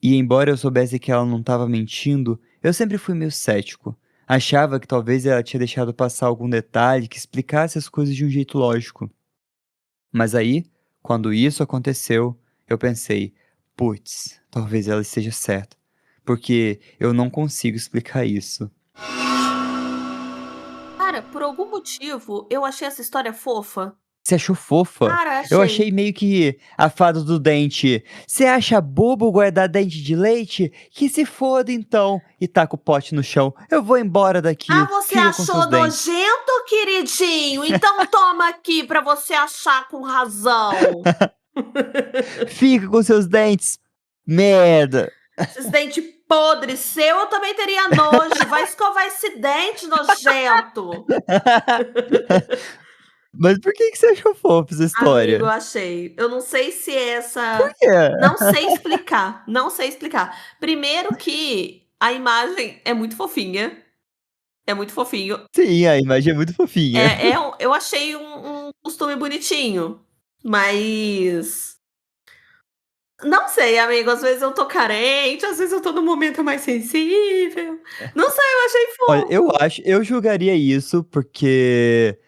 E embora eu soubesse que ela não estava mentindo, eu sempre fui meio cético. Achava que talvez ela tinha deixado passar algum detalhe que explicasse as coisas de um jeito lógico. Mas aí, quando isso aconteceu, eu pensei, putz, talvez ela esteja certa, porque eu não consigo explicar isso. Cara, por algum motivo, eu achei essa história fofa. Você achou fofa? Cara, Eu achei achei. meio que a fada do dente. Você acha bobo guardar dente de leite? Que se foda então. E taca o pote no chão. Eu vou embora Ah, daqui. você Fica com seus achou dentes. nojento, queridinho? Então toma aqui pra você achar com razão. Fica com seus dentes. Merda. Esses dentes podres seu, eu também teria nojo. Vai escovar esse dente, nojento. Mas por que você achou fofo essa Amigo, eu história? achei. Eu não sei se Por essa quê? não sei explicar, não sei explicar. Primeiro que a imagem é muito fofinha, é muito fofinho. Sim, a imagem é muito fofinha. Eu achei um costume bonitinho, mas não sei, amigo, às vezes eu tô carente, às vezes eu tô num momento mais sensível. Não sei, eu achei Olha, fofo. eu julgaria isso, porque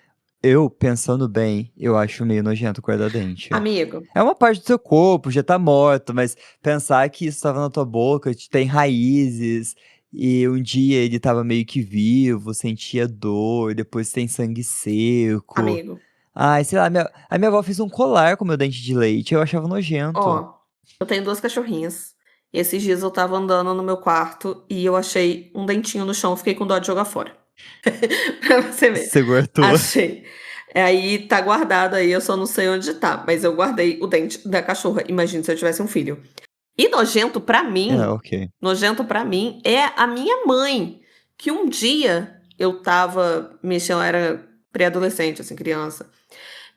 eu, pensando bem, eu acho meio nojento guardar dente. Amigo, É uma parte do seu corpo, já tá morto, mas pensar que isso estava na tua boca, tem raízes, e um dia ele estava meio que vivo, sentia dor, depois tem sangue seco. amigo, Ai, sei lá, a minha avó fez um colar com meu dente de leite, eu achava nojento. ó, eu tenho 2 cachorrinhas. Esses dias eu estava andando no meu quarto e eu achei um dentinho no chão, fiquei com dó de jogar fora. Pra você ver. Você guardou. Achei. Aí tá guardado aí, eu só não sei onde tá, mas eu guardei o dente da cachorra. Imagina se eu tivesse um filho. E É, ok. nojento pra mim é a minha mãe, que um dia eu estava mexendo, eu era pré-adolescente, assim, criança.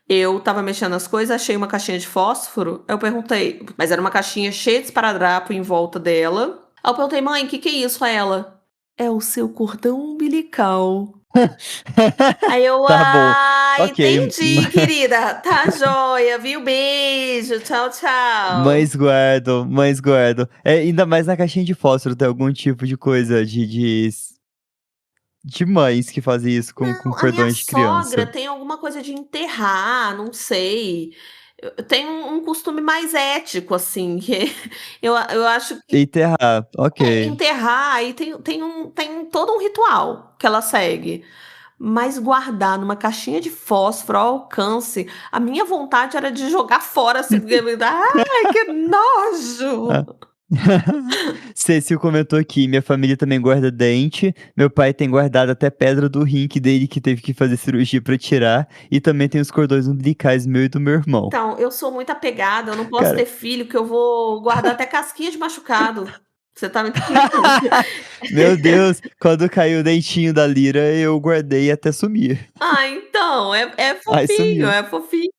Eu estava mexendo nas coisas, achei uma caixinha de fósforo. Eu perguntei, mas era uma caixinha cheia de esparadrapo em volta dela. Aí eu perguntei, mãe, o que que é isso? Aí ela, é o seu cordão umbilical. Aí eu, Tá bom. Ok. entendi, querida. Tá joia, viu? Beijo, tchau, tchau. Mães guardam. É, ainda mais na caixinha de fósforo tem algum tipo de coisa de mães que fazem isso com A minha cordões de sogra criança. tem alguma coisa de enterrar, não sei. Tem um costume mais ético, assim, que eu acho que Enterrar, ok. enterrar aí tem todo um ritual que ela segue. Mas guardar numa caixinha de fósforo ao alcance, a minha vontade era de jogar fora, assim, porque ai, que nojo! Ah. Cecil comentou aqui, minha família também guarda dente, meu pai tem guardado até pedra do rim que dele que teve que fazer cirurgia pra tirar, e também tem os cordões umbilicais meu e do meu irmão. Então, eu sou muito apegada, eu não posso Cara, ter filho, que eu vou guardar até casquinha de machucado. Você tá me entendendo? meu Deus, quando caiu o dentinho da Lira, eu guardei até sumir. Ah, então, é Ai, fofinho, sumiu. é fofinho.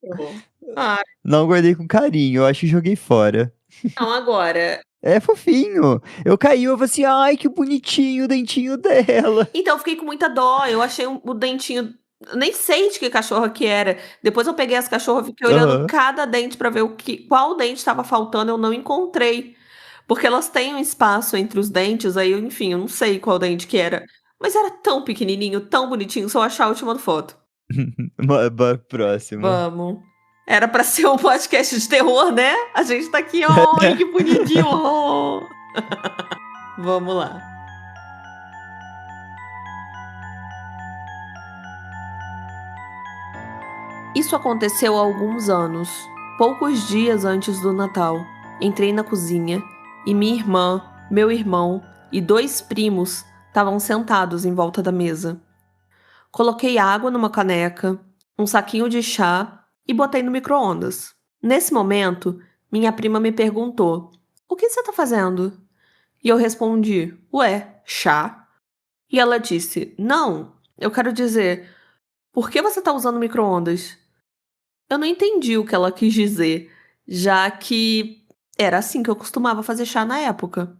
Ah, Não guardei com carinho, eu acho que joguei fora. então agora É fofinho. Eu caí, eu falei assim, ai, que bonitinho o dentinho dela. então eu fiquei com muita dó, eu achei o dentinho nem sei de que cachorra que era. Depois eu peguei as cachorras, fiquei olhando Aham. cada dente pra ver qual dente estava faltando, eu não encontrei. Porque elas têm um espaço entre os dentes, aí, enfim, eu não sei qual dente que era. Mas era tão pequenininho, tão bonitinho, se eu achar eu te mando foto. Bora pro próximo. Vamos. Era pra ser um podcast de terror, né? A gente tá aqui, ai, que bonitinho. Oh. Vamos lá. Isso aconteceu há alguns anos, poucos dias antes do Natal. Entrei na cozinha e minha irmã, meu irmão e 2 primos estavam sentados em volta da mesa. Coloquei água numa caneca, um saquinho de chá e botei no micro-ondas. Nesse momento, minha prima me perguntou: O que você tá fazendo? E eu respondi: Ué, chá? E ela disse: Não, eu quero dizer, por que você tá usando micro-ondas? Eu não entendi o que ela quis dizer, já que era assim que eu costumava fazer chá na época.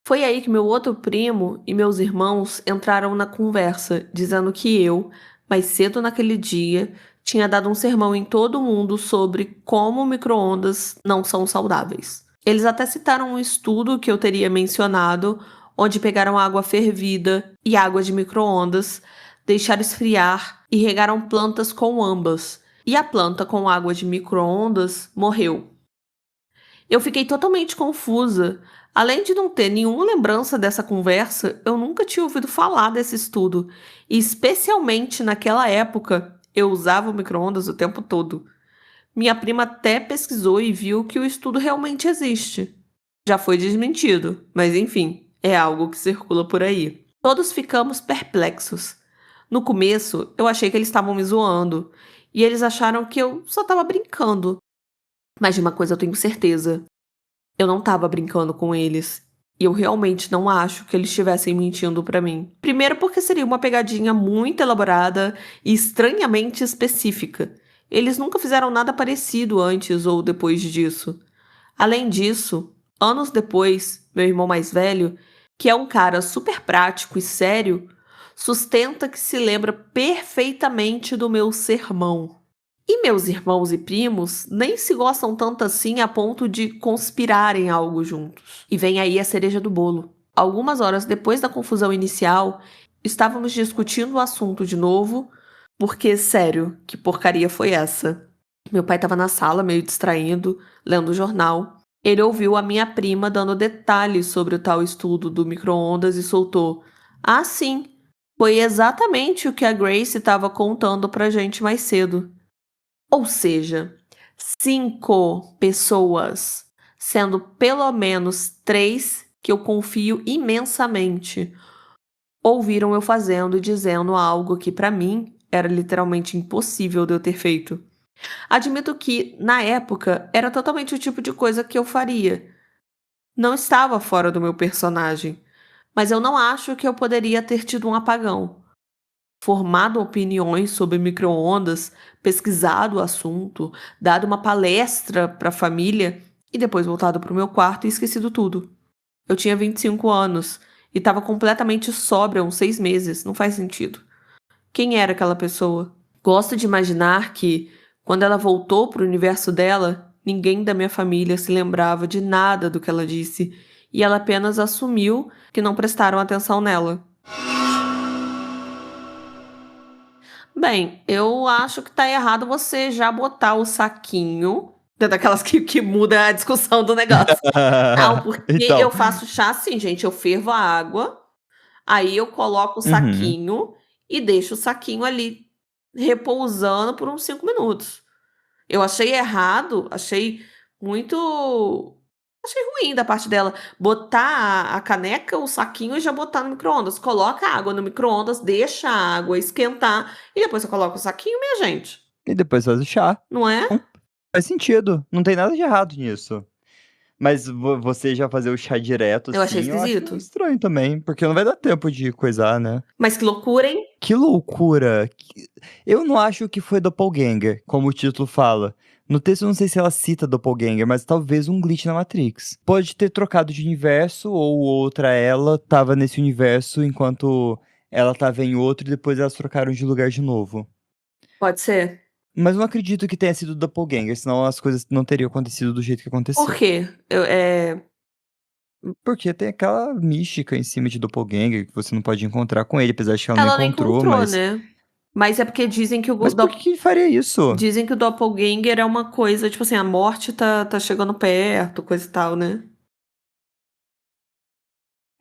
Foi aí que meu outro primo e meus irmãos entraram na conversa, dizendo que eu, mais cedo naquele dia, tinha dado um sermão em todo mundo sobre como micro-ondas não são saudáveis. Eles até citaram um estudo que eu teria mencionado, onde pegaram água fervida e água de micro-ondas, deixaram esfriar e regaram plantas com ambas. E a planta com água de micro-ondas morreu. Eu fiquei totalmente confusa. Além de não ter nenhuma lembrança dessa conversa, eu nunca tinha ouvido falar desse estudo. E especialmente naquela época, eu usava o micro-ondas o tempo todo. Minha prima até pesquisou e viu que o estudo realmente existe. Já foi desmentido, mas enfim, é algo que circula por aí. Todos ficamos perplexos. No começo, eu achei que eles estavam me zoando, e eles acharam que eu só estava brincando. Mas de uma coisa eu tenho certeza: eu não estava brincando com eles. E eu realmente não acho que eles estivessem mentindo pra mim. Primeiro porque seria uma pegadinha muito elaborada e estranhamente específica. Eles nunca fizeram nada parecido antes ou depois disso. Além disso, anos depois, meu irmão mais velho, que é um cara super prático e sério, sustenta que se lembra perfeitamente do meu sermão. E meus irmãos e primos nem se gostam tanto assim a ponto de conspirarem algo juntos. E vem aí a cereja do bolo. Algumas horas depois da confusão inicial, estávamos discutindo o assunto de novo, porque, sério, que porcaria foi essa? Meu pai estava na sala, meio distraído, lendo o jornal. Ele ouviu a minha prima dando detalhes sobre o tal estudo do micro-ondas e soltou: "Ah, sim, foi exatamente o que a Grace estava contando pra gente mais cedo." Ou seja, 5 pessoas, sendo pelo menos 3 que eu confio imensamente, ouviram eu fazendo e dizendo algo que pra mim era literalmente impossível de eu ter feito. Admito que, na época, era totalmente o tipo de coisa que eu faria. Não estava fora do meu personagem, mas eu não acho que eu poderia ter tido um apagão, formado opiniões sobre micro-ondas, pesquisado o assunto, dado uma palestra para a família e depois voltado para o meu quarto e esquecido tudo. Eu tinha 25 anos e estava completamente sóbria há uns 6 meses, não faz sentido. Quem era aquela pessoa? Gosto de imaginar que, quando ela voltou para o universo dela, ninguém da minha família se lembrava de nada do que ela disse e ela apenas assumiu que não prestaram atenção nela. Bem, eu acho que tá errado você já botar o saquinho, daquelas que muda a discussão do negócio. Não, porque Então. eu faço chá assim, gente, eu fervo a água, aí eu coloco o Uhum. saquinho e deixo o saquinho ali repousando por uns 5 minutos. Eu achei errado, achei muito achei ruim da parte dela botar a caneca, o saquinho e já botar no micro-ondas. Coloca a água no micro-ondas, deixa a água esquentar e depois você coloca o saquinho, minha gente. E depois faz o chá. Não é? Faz sentido. Não tem nada de errado nisso. Mas você já fazer o chá direto, Eu achei assim, eu acho esquisito. estranho também, porque não vai dar tempo de coisar, né. Mas que loucura, hein? Que loucura! Eu não acho que foi doppelganger, como o título fala. No texto eu não sei se ela cita doppelganger, mas talvez um glitch na Matrix. Pode ter trocado de universo ou outra ela estava nesse universo enquanto ela estava em outro e depois elas trocaram de lugar de novo. Pode ser. Mas não acredito que tenha sido doppelganger, senão as coisas não teriam acontecido do jeito que Por aconteceu. quê? Porque tem aquela mística em cima de doppelganger que você não pode encontrar com ele, apesar de que ela não Ela não encontrou, encontrou, mas né. Mas é porque dizem que mas por que que ele faria isso? dizem que o doppelganger é uma coisa, tipo assim, a morte tá chegando perto, coisa e tal, né.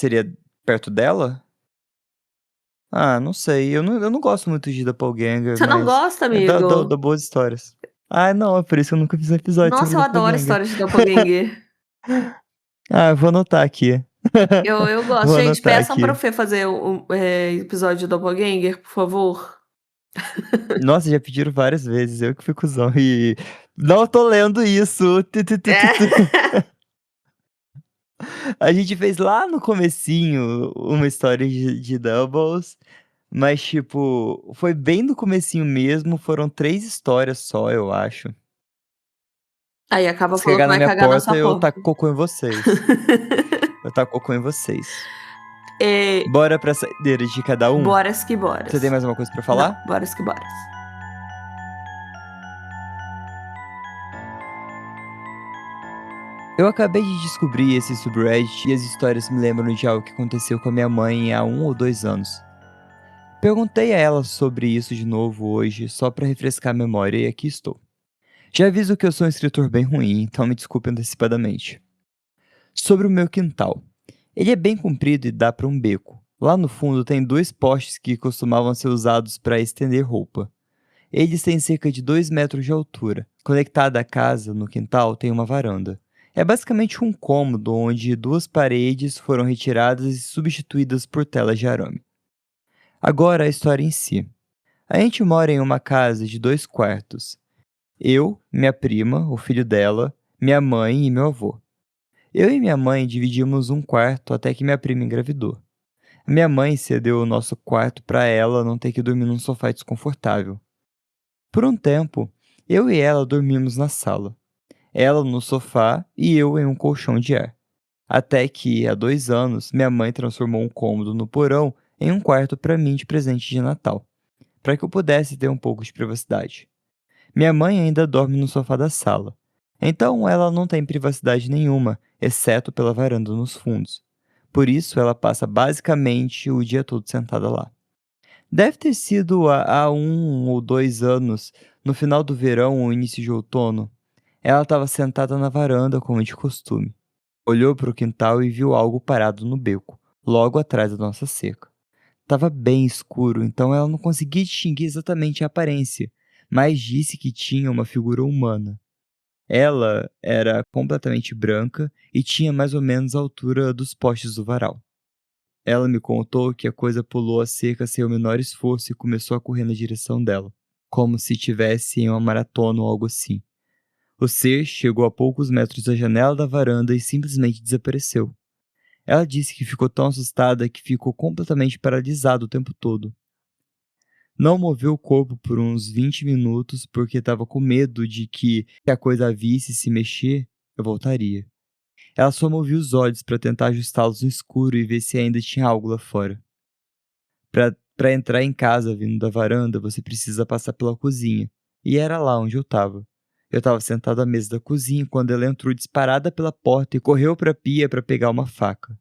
Seria perto dela? Ah, não sei, eu não gosto muito de doppelganger, Você não mas gosta, dá amigo? boas histórias. Ah, não, é por isso que eu nunca fiz um episódio sobre Nossa, eu adoro doppelganger. histórias de doppelganger. Ah, eu vou anotar aqui. Eu gosto. Vou Gente, anotar peçam pra aqui. Fê fazer episódio de doppelganger, por favor. Nossa, já pediram várias vezes, eu que fui cuzão e não tô lendo isso. É. A gente fez lá no comecinho uma história de Doubles, mas, tipo, foi bem no comecinho mesmo, foram 3 histórias só, eu acho. Aí acaba Se falando que cagar na vai minha cagar na porta, sua eu porta. taco cocô em vocês. Eu taco cocô em vocês. Eh, Bora pra saideira de cada um? boras que Você tem boras. mais uma coisa pra Não, falar? boras que boras. Eu acabei de descobrir esse subreddit e as histórias me lembram de algo que aconteceu com a minha mãe há 1 ou 2 anos. Perguntei a ela sobre isso de novo hoje, só pra refrescar a memória, e aqui estou. Já aviso que eu sou um escritor bem ruim, então me desculpe antecipadamente. Sobre o meu quintal. Ele é bem comprido e dá para um beco. Lá no fundo tem 2 postes que costumavam ser usados para estender roupa. Eles têm cerca de 2 metros de altura. Conectada à casa, no quintal, tem uma varanda. É basicamente um cômodo onde 2 paredes foram retiradas e substituídas por telas de arame. Agora a história em si. A gente mora em uma casa de 2 quartos. Eu, minha prima, o filho dela, minha mãe e meu avô. Eu e minha mãe dividimos um quarto até que minha prima engravidou. Minha mãe cedeu o nosso quarto para ela não ter que dormir num sofá desconfortável. Por um tempo, eu e ela dormimos na sala. Ela no sofá e eu em um colchão de ar. Até que, há 2 anos, minha mãe transformou um cômodo no porão em um quarto para mim de presente de Natal, para que eu pudesse ter um pouco de privacidade. Minha mãe ainda dorme no sofá da sala, então ela não tem privacidade nenhuma, exceto pela varanda nos fundos. Por isso, ela passa basicamente o dia todo sentada lá. Deve ter sido há 1 ou 2 anos, no final do verão ou início de outono. Ela estava sentada na varanda, como de costume. Olhou para o quintal e viu algo parado no beco, logo atrás da nossa cerca. Estava bem escuro, então ela não conseguia distinguir exatamente a aparência, mas disse que tinha uma figura humana. Ela era completamente branca e tinha mais ou menos a altura dos postes do varal. Ela me contou que a coisa pulou a cerca sem o menor esforço e começou a correr na direção dela, como se estivesse em uma maratona ou algo assim. O ser chegou a poucos metros da janela da varanda e simplesmente desapareceu. Ela disse que ficou tão assustada que ficou completamente paralisada o tempo todo. Não moveu o corpo por uns 20 minutos porque estava com medo de que, se a coisa a visse se mexer, eu voltaria. Ela só movia os olhos para tentar ajustá-los no escuro e ver se ainda tinha algo lá fora. Para entrar em casa vindo da varanda, você precisa passar pela cozinha. E era lá onde eu estava. Eu estava sentado à mesa da cozinha quando ela entrou disparada pela porta e correu para a pia para pegar uma faca.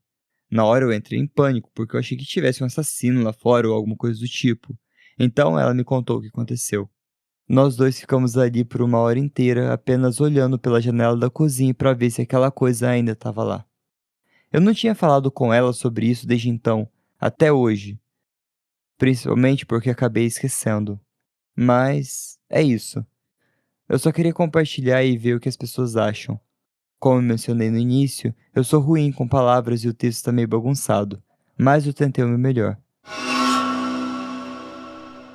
Na hora eu entrei em pânico, porque eu achei que tivesse um assassino lá fora ou alguma coisa do tipo. Então ela me contou o que aconteceu. Nós dois ficamos ali por 1 hora inteira, apenas olhando pela janela da cozinha para ver se aquela coisa ainda estava lá. Eu não tinha falado com ela sobre isso desde então, até hoje. Principalmente porque acabei esquecendo. Mas é isso. Eu só queria compartilhar e ver o que as pessoas acham. Como eu mencionei no início, eu sou ruim com palavras e o texto está meio bagunçado, mas eu tentei o meu melhor.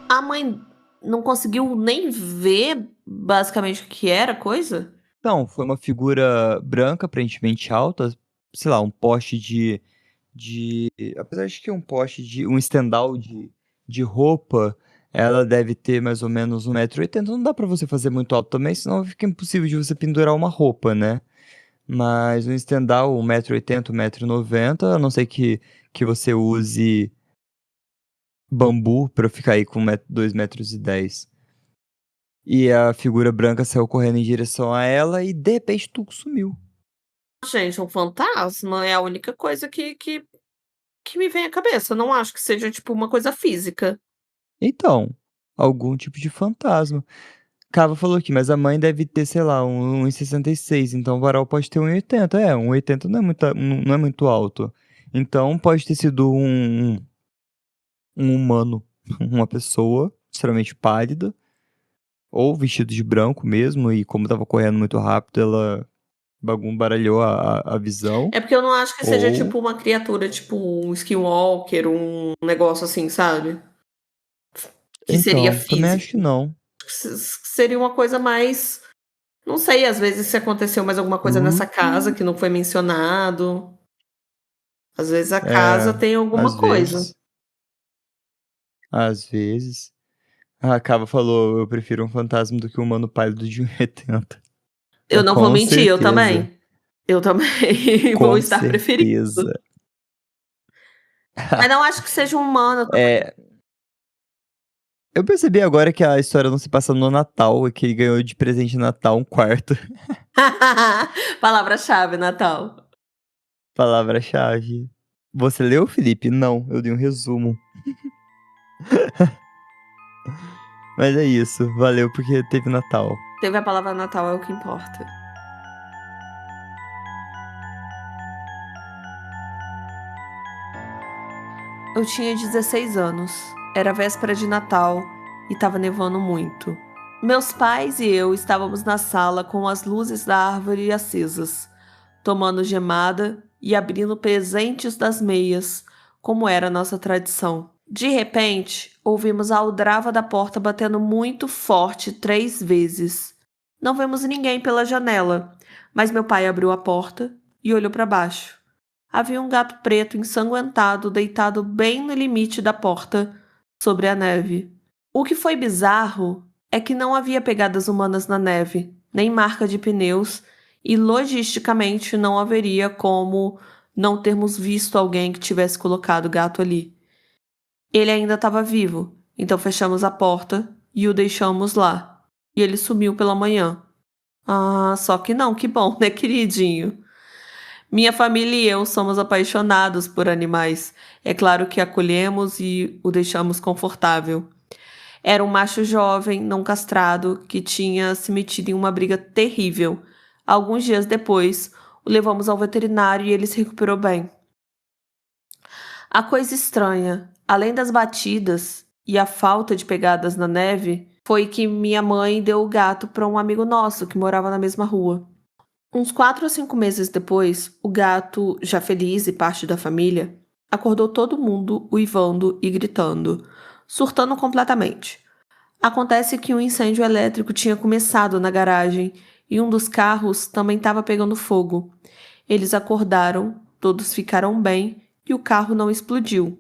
A mãe não conseguiu nem ver basicamente o que era a coisa? Então, foi uma figura branca, aparentemente alta, sei lá, um poste de apesar de que um poste de um estendal de roupa, ela deve ter mais ou menos 1,80 m. Não dá pra você fazer muito alto também, senão fica impossível de você pendurar uma roupa, né. Mas um estendal 1,80 m, 1,90 m, a não ser que você use bambu pra ficar aí com 2,10 m. E a figura branca saiu correndo em direção a ela e de repente tudo sumiu. Gente, um fantasma é a única coisa que me vem à cabeça. Eu não acho que seja, tipo, uma coisa física. Então, algum tipo de fantasma. Cava falou aqui, mas a mãe deve ter, sei lá, 1,66, então o varal pode ter 1,80. 1,80 não é muito alto. Então pode ter sido um humano, uma pessoa extremamente pálida, ou vestido de branco mesmo, e como estava correndo muito rápido, ela baralhou a visão, É porque eu não acho que seja, ou... tipo, uma criatura, tipo um skinwalker, um negócio assim, sabe, que seria Então, também acho que físico. não. Seria uma coisa mais, não sei, às vezes se aconteceu mais alguma coisa nessa casa que não foi mencionado. Às vezes a casa É, tem alguma às coisa. vezes, às vezes. A Cava falou, eu prefiro um fantasma do que um humano pálido de 1,80. Eu não vou Com mentir, eu certeza, também. Eu também vou com estar preferindo. certeza. Mas não acho que seja um humano também. É, eu percebi agora que a história não se passa no Natal, e que ele ganhou de presente de Natal um quarto. Palavra-chave, Natal. Palavra-chave. Você leu, Felipe? Não, eu dei um resumo. Mas é isso, valeu porque teve Natal. Teve a palavra Natal, é o que importa. Eu tinha 16 anos, era véspera de Natal e estava nevando muito. Meus pais e eu estávamos na sala com as luzes da árvore acesas, tomando gemada e abrindo presentes das meias, como era nossa tradição. De repente, ouvimos a aldrava da porta batendo muito forte 3 vezes. Não vimos ninguém pela janela, mas meu pai abriu a porta e olhou para baixo. Havia um gato preto ensanguentado deitado bem no limite da porta, sobre a neve. O que foi bizarro é que não havia pegadas humanas na neve, nem marca de pneus, e logisticamente não haveria como não termos visto alguém que tivesse colocado o gato ali. Ele ainda estava vivo, então fechamos a porta e o deixamos lá. E ele sumiu pela manhã. Ah, só que não, que bom, né, queridinho? Minha família e eu somos apaixonados por animais. É claro que acolhemos e o deixamos confortável. Era um macho jovem, não castrado, que tinha se metido em uma briga terrível. Alguns dias depois, o levamos ao veterinário e ele se recuperou bem. A coisa estranha, além das batidas e a falta de pegadas na neve, foi que minha mãe deu o gato para um amigo nosso que morava na mesma rua. Uns 4 ou 5 meses depois, o gato, já feliz e parte da família, acordou todo mundo uivando e gritando, surtando completamente. Acontece que um incêndio elétrico tinha começado na garagem e um dos carros também estava pegando fogo. Eles acordaram, todos ficaram bem e o carro não explodiu.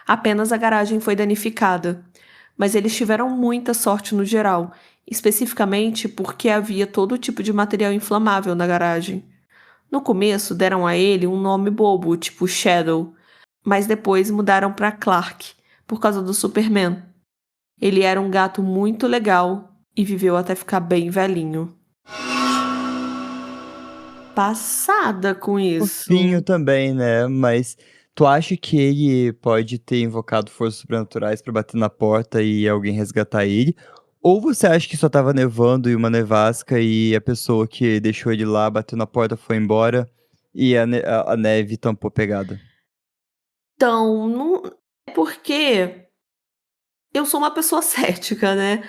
Apenas a garagem foi danificada. Mas eles tiveram muita sorte no geral, especificamente porque havia todo tipo de material inflamável na garagem. No começo deram a ele um nome bobo, tipo Shadow, mas depois mudaram para Clark, por causa do Superman. Ele era um gato muito legal e viveu até ficar bem velhinho. Passada com Fofinho isso. também, né? Mas tu acha que ele pode ter invocado forças sobrenaturais pra bater na porta e alguém resgatar ele? Ou você acha que só tava nevando e uma nevasca e a pessoa que deixou ele lá, bateu na porta, foi embora e a neve tampou a pegada? Então, não é porque eu sou uma pessoa cética, né?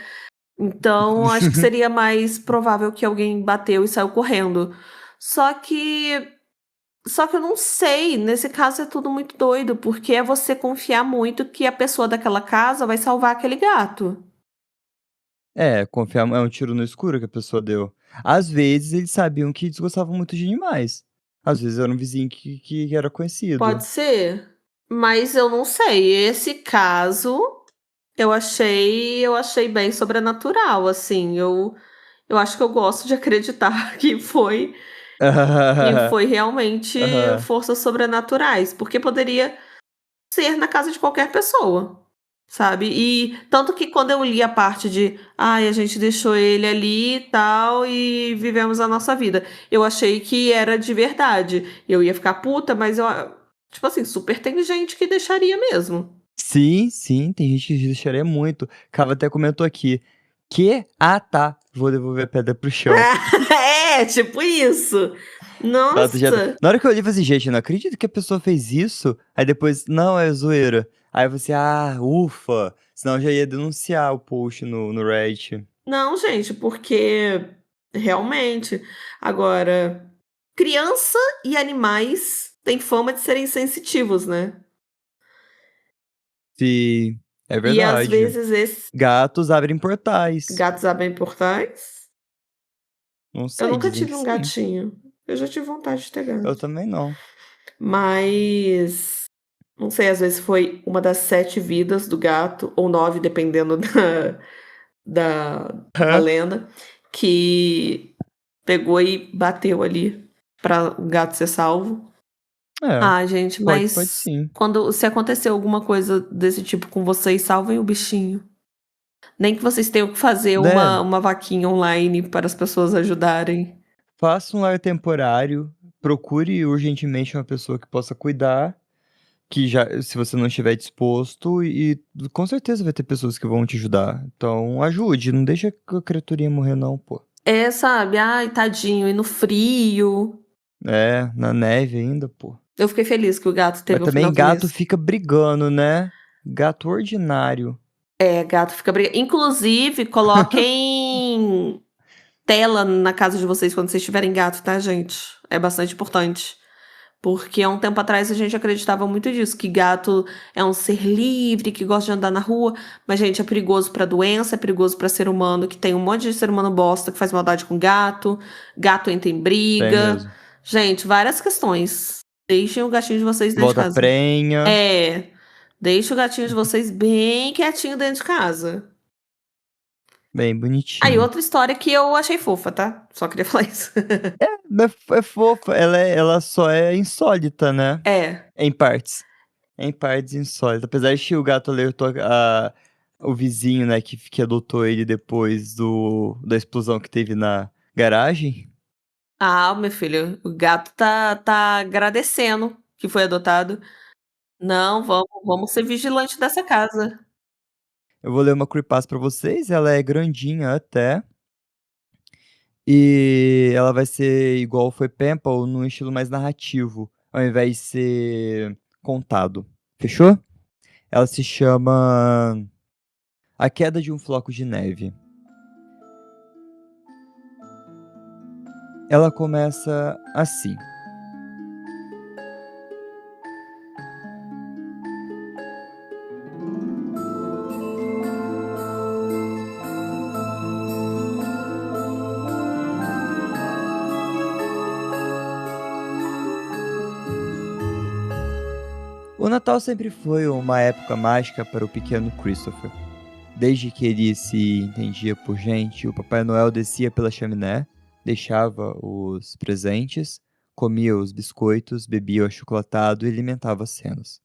Então, acho que seria mais provável que alguém bateu e saiu correndo. Só que só que eu não sei, nesse caso é tudo muito doido, porque é você confiar muito que a pessoa daquela casa vai salvar aquele gato. É, confiar é um tiro no escuro que a pessoa deu. Às vezes eles sabiam que desgostavam muito de animais. Às vezes era um vizinho que era conhecido. Pode ser, mas eu não sei. Esse caso eu achei bem sobrenatural, assim. Eu acho que eu gosto de acreditar que foi realmente Aham. forças sobrenaturais, porque poderia ser na casa de qualquer pessoa, sabe. E tanto que quando eu li a parte de: "Ai, a gente deixou ele ali e tal e vivemos a nossa vida", eu achei que era de verdade. Eu ia ficar puta, mas tipo assim, super tem gente que deixaria mesmo. Sim, sim, tem gente que deixaria muito. Cava até comentou aqui: que "Ah, tá, vou devolver a pedra para o chão". É, tipo isso. Ela já tá Nossa. na hora que eu olhei, eu falei assim: "Gente, eu não acredito que a pessoa fez isso". Aí depois: "Não, é zoeira". Aí eu falei assim: "Ah, ufa", senão eu já ia denunciar o post no Reddit. Não, gente, porque realmente. Agora, criança e animais têm fama de serem sensitivos, né. Sim, é E às verdade. vezes esses Gatos abrem portais. gatos abrem portais. Não Eu sei, nunca dizem tive que um sim. gatinho. Eu já tive vontade de ter Eu gato. também não. Mas, não sei, às vezes foi uma das 7 vidas do gato, ou 9, dependendo da Hã? lenda, que pegou e bateu ali para o gato ser salvo. É, Ah, gente, pode mas sim. se acontecer alguma coisa desse tipo com vocês, salvem o bichinho. Nem que vocês tenham que fazer Né, uma vaquinha online para as pessoas ajudarem. faça um lar temporário, procure urgentemente uma pessoa que possa cuidar, que já se você não estiver disposto e com certeza vai ter pessoas que vão te ajudar. Então ajude, não deixa a criaturinha morrer não, pô. É, sabe, ai tadinho, e no frio. É, na neve ainda, pô. Eu fiquei feliz que o gato Mas teve um final também gato feliz. fica brigando, né. Gato ordinário. É, gato fica inclusive, coloquem tela na casa de vocês quando vocês tiverem gato, tá, gente? É bastante importante. Porque há um tempo atrás a gente acreditava muito disso, que gato é um ser livre, que gosta de andar na rua, mas, gente, é perigoso pra doença, é perigoso pra ser humano, que tem um monte de ser humano bosta que faz maldade com gato, gato entra em Tem briga. mesmo. Gente, várias questões. Deixem o gatinho de vocês dentro de Volta casa. prenha. É, deixa o gatinho de vocês bem quietinho dentro de casa. Bem Aí, bonitinho. outra história que eu achei fofa, tá? Só queria falar isso. É fofa, ela só é insólita, né? É. Em partes. Em partes insólitas. Apesar de que o gato alertou o vizinho, né, que adotou ele depois da explosão que teve na garagem. Ah, meu filho, o gato tá agradecendo que foi adotado. Não, vamos ser vigilantes dessa casa. Eu vou ler uma creepypasta pra vocês. Ela é grandinha até. E ela vai ser igual foi Pimple, num estilo mais narrativo, ao invés de ser contado. Fechou? Ela se chama A Queda de um Floco de Neve. Ela começa assim. O Natal sempre foi uma época mágica para o pequeno Christopher. Desde que ele se entendia por gente, o Papai Noel descia pela chaminé, deixava os presentes, comia os biscoitos, bebia o achocolatado e alimentava as cenas.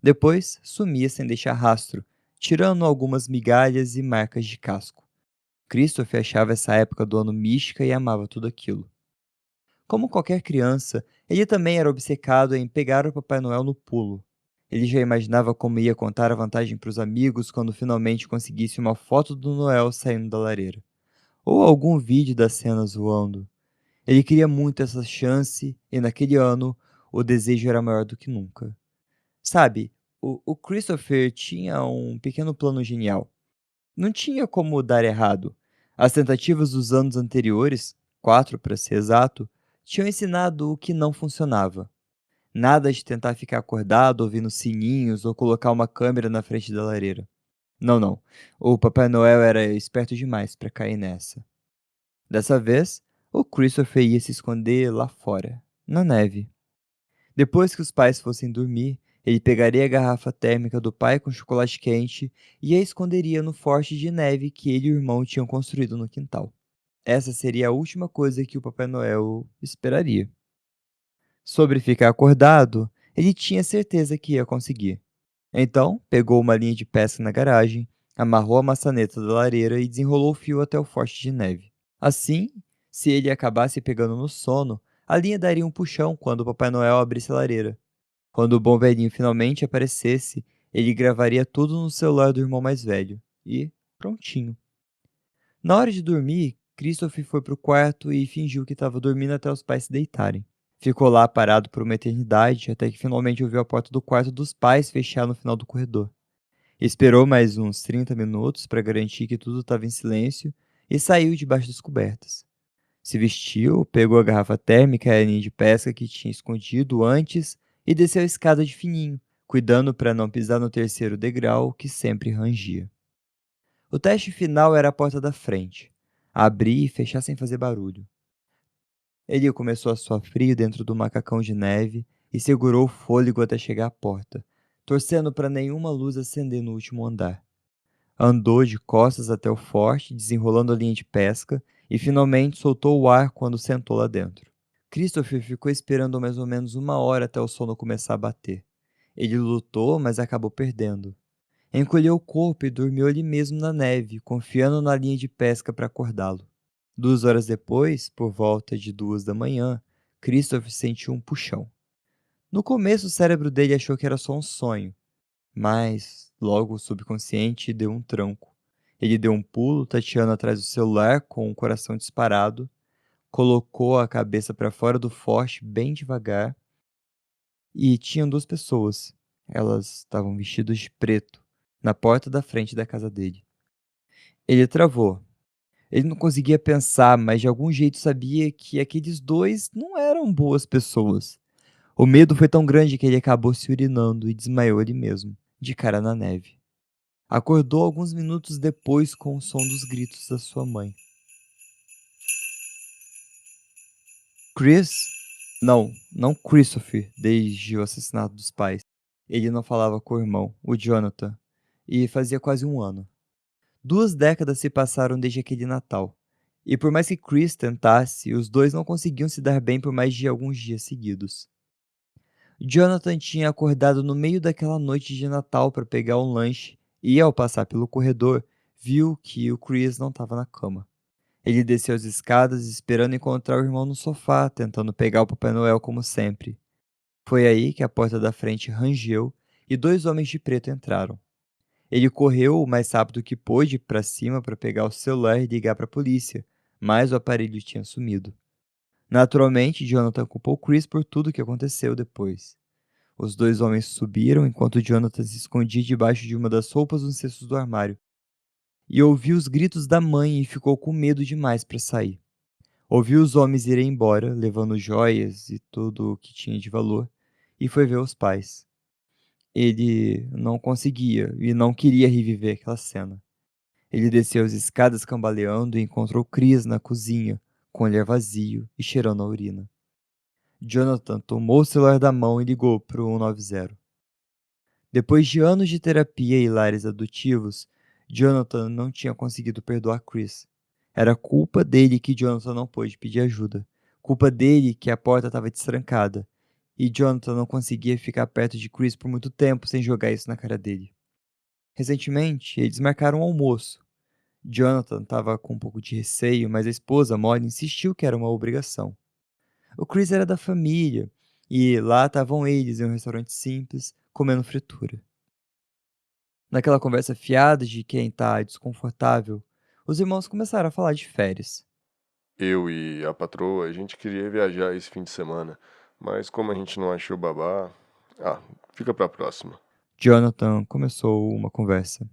Depois, sumia sem deixar rastro, tirando algumas migalhas e marcas de casco. Christopher achava essa época do ano mística e amava tudo aquilo. Como qualquer criança, ele também era obcecado em pegar o Papai Noel no pulo. Ele já imaginava como ia contar a vantagem para os amigos quando finalmente conseguisse uma foto do Noel saindo da lareira, ou algum vídeo das cenas voando. Ele queria muito essa chance e naquele ano o desejo era maior do que nunca. Sabe, o Christopher tinha um pequeno plano genial. Não tinha como dar errado. As tentativas dos anos anteriores, 4 para ser exato, tinham ensinado o que não funcionava. Nada de tentar ficar acordado ouvindo sininhos ou colocar uma câmera na frente da lareira. Não, não. O Papai Noel era esperto demais para cair nessa. Dessa vez, o Christopher ia se esconder lá fora, na neve. Depois que os pais fossem dormir, ele pegaria a garrafa térmica do pai com chocolate quente e a esconderia no forte de neve que ele e o irmão tinham construído no quintal. Essa seria a última coisa que o Papai Noel esperaria. Sobre ficar acordado, ele tinha certeza que ia conseguir. Então, pegou uma linha de pesca na garagem, amarrou a maçaneta da lareira e desenrolou o fio até o forte de neve. Assim, se ele acabasse pegando no sono, a linha daria um puxão quando o Papai Noel abrisse a lareira. Quando o bom velhinho finalmente aparecesse, ele gravaria tudo no celular do irmão mais velho. E prontinho. Na hora de dormir, Christopher foi pro quarto e fingiu que estava dormindo até os pais se deitarem. Ficou lá parado por uma eternidade até que finalmente ouviu a porta do quarto dos pais fechar no final do corredor. Esperou mais uns 30 minutos para garantir que tudo estava em silêncio e saiu debaixo das cobertas. Se vestiu, pegou a garrafa térmica e a linha de pesca que tinha escondido antes e desceu a escada de fininho, cuidando para não pisar no terceiro degrau que sempre rangia. O teste final era a porta da frente. Abrir e fechar sem fazer barulho. Ele começou a suar frio dentro do macacão de neve e segurou o fôlego até chegar à porta, torcendo para nenhuma luz acender no último andar. Andou de costas até o forte, desenrolando a linha de pesca, e finalmente soltou o ar quando sentou lá dentro. Christopher ficou esperando mais ou menos uma hora até o sono começar a bater. Ele lutou, mas acabou perdendo. Encolheu o corpo e dormiu ali mesmo na neve, confiando na linha de pesca para acordá-lo. 2 horas depois, por volta de 2 da manhã, Christopher sentiu um puxão. No começo, o cérebro dele achou que era só um sonho, mas logo o subconsciente deu um tranco. Ele deu um pulo, tateando atrás do celular com o coração disparado, colocou a cabeça para fora do forte bem devagar e tinham 2 pessoas. Elas estavam vestidas de preto, na porta da frente da casa dele. Ele travou. Ele não conseguia pensar, mas de algum jeito sabia que aqueles dois não eram boas pessoas. O medo foi tão grande que ele acabou se urinando e desmaiou ali mesmo, de cara na neve. Acordou alguns minutos depois com o som dos gritos da sua mãe. Chris? Não Christopher, desde o assassinato dos pais. Ele não falava com o irmão, o Jonathan, e fazia quase um ano. 2 décadas se passaram desde aquele Natal. E por mais que Chris tentasse, os dois não conseguiam se dar bem por mais de alguns dias seguidos. Jonathan tinha acordado no meio daquela noite de Natal para pegar um lanche e, ao passar pelo corredor, viu que o Chris não estava na cama. Ele desceu as escadas esperando encontrar o irmão no sofá, tentando pegar o Papai Noel como sempre. Foi aí que a porta da frente rangeu e 2 homens de preto entraram. Ele correu o mais rápido que pôde para cima para pegar o celular e ligar para a polícia, mas o aparelho tinha sumido. Naturalmente, Jonathan culpou Chris por tudo o que aconteceu depois. Os 2 homens subiram enquanto Jonathan se escondia debaixo de uma das roupas nos cestos do armário. E ouviu os gritos da mãe e ficou com medo demais para sair. Ouviu os homens irem embora, levando joias e tudo o que tinha de valor, e foi ver os pais. Ele não conseguia e não queria reviver aquela cena. Ele desceu as escadas cambaleando e encontrou Chris na cozinha, com o olhar vazio e cheirando a urina. Jonathan tomou o celular da mão e ligou para o 190. Depois de anos de terapia e lares adotivos, Jonathan não tinha conseguido perdoar Chris. Era culpa dele que Jonathan não pôde pedir ajuda. Culpa dele que a porta estava destrancada. E Jonathan não conseguia ficar perto de Chris por muito tempo sem jogar isso na cara dele. Recentemente, eles marcaram um almoço. Jonathan estava com um pouco de receio, mas a esposa, Molly, insistiu que era uma obrigação. O Chris era da família, e lá estavam eles em um restaurante simples, comendo fritura. Naquela conversa fiada de quem tá desconfortável, os irmãos começaram a falar de férias. Eu e a patroa, a gente queria viajar esse fim de semana, mas como a gente não achou babá, ah, fica pra próxima. Jonathan começou uma conversa.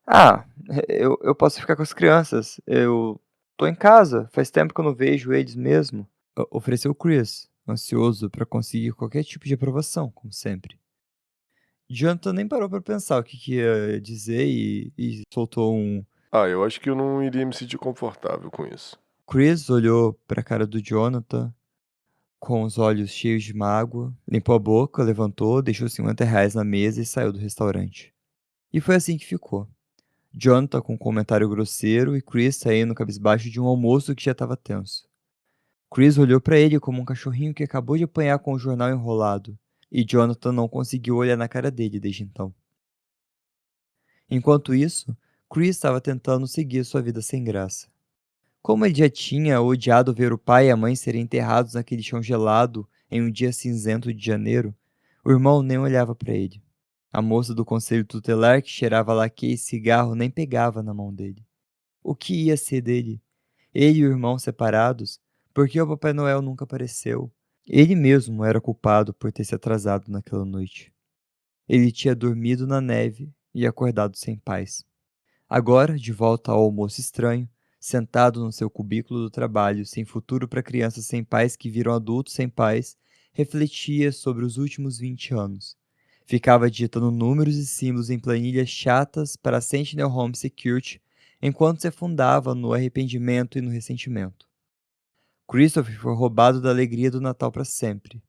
Ah, eu posso ficar com as crianças. Eu tô em casa, faz tempo que eu não vejo eles mesmo. Ofereceu Chris, ansioso para conseguir qualquer tipo de aprovação, como sempre. Jonathan nem parou para pensar o que ia dizer e soltou um. Ah, eu acho que eu não iria me sentir confortável com isso. Chris olhou para a cara do Jonathan com os olhos cheios de mágoa, limpou a boca, levantou, deixou R$ 50 na mesa e saiu do restaurante. E foi assim que ficou. Jonathan com um comentário grosseiro e Chris saindo cabisbaixo de um almoço que já estava tenso. Chris olhou para ele como um cachorrinho que acabou de apanhar com o jornal enrolado, e Jonathan não conseguiu olhar na cara dele desde então. Enquanto isso, Chris estava tentando seguir sua vida sem graça. Como ele já tinha odiado ver o pai e a mãe serem enterrados naquele chão gelado em um dia cinzento de janeiro, o irmão nem olhava para ele. A moça do conselho tutelar que cheirava laque e cigarro nem pegava na mão dele. O que ia ser dele? Ele e o irmão separados? Porque o Papai Noel nunca apareceu? Ele mesmo era culpado por ter se atrasado naquela noite. Ele tinha dormido na neve e acordado sem paz. Agora, de volta ao almoço estranho, sentado no seu cubículo do trabalho, sem futuro para crianças sem pais que viram adultos sem pais, refletia sobre os últimos 20 anos. Ficava digitando números e símbolos em planilhas chatas para a Sentinel Home Security, enquanto se afundava no arrependimento e no ressentimento. Christopher foi roubado da alegria do Natal para sempre.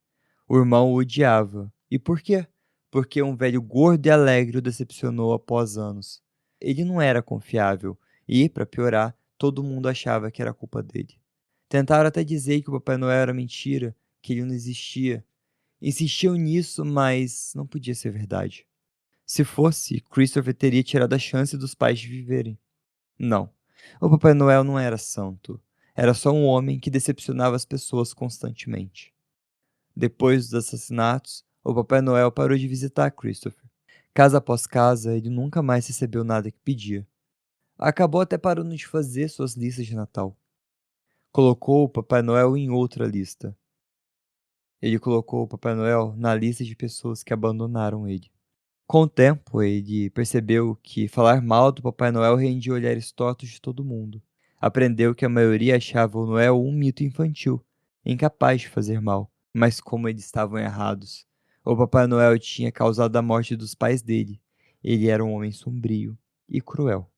O irmão o odiava. E por quê? Porque um velho gordo e alegre o decepcionou após anos. Ele não era confiável e, para piorar, todo mundo achava que era culpa dele. Tentaram até dizer que o Papai Noel era mentira, que ele não existia. Insistiam nisso, mas não podia ser verdade. Se fosse, Christopher teria tirado a chance dos pais de viverem. Não, o Papai Noel não era santo. Era só um homem que decepcionava as pessoas constantemente. Depois dos assassinatos, o Papai Noel parou de visitar Christopher. Casa após casa, ele nunca mais recebeu nada que pedia. Acabou até parando de fazer suas listas de Natal. Colocou o Papai Noel em outra lista. Ele colocou o Papai Noel na lista de pessoas que abandonaram ele. Com o tempo, ele percebeu que falar mal do Papai Noel rendia olhares tortos de todo mundo. Aprendeu que a maioria achava o Noel um mito infantil, incapaz de fazer mal. Mas como eles estavam errados. O Papai Noel tinha causado a morte dos pais dele. Ele era um homem sombrio e cruel.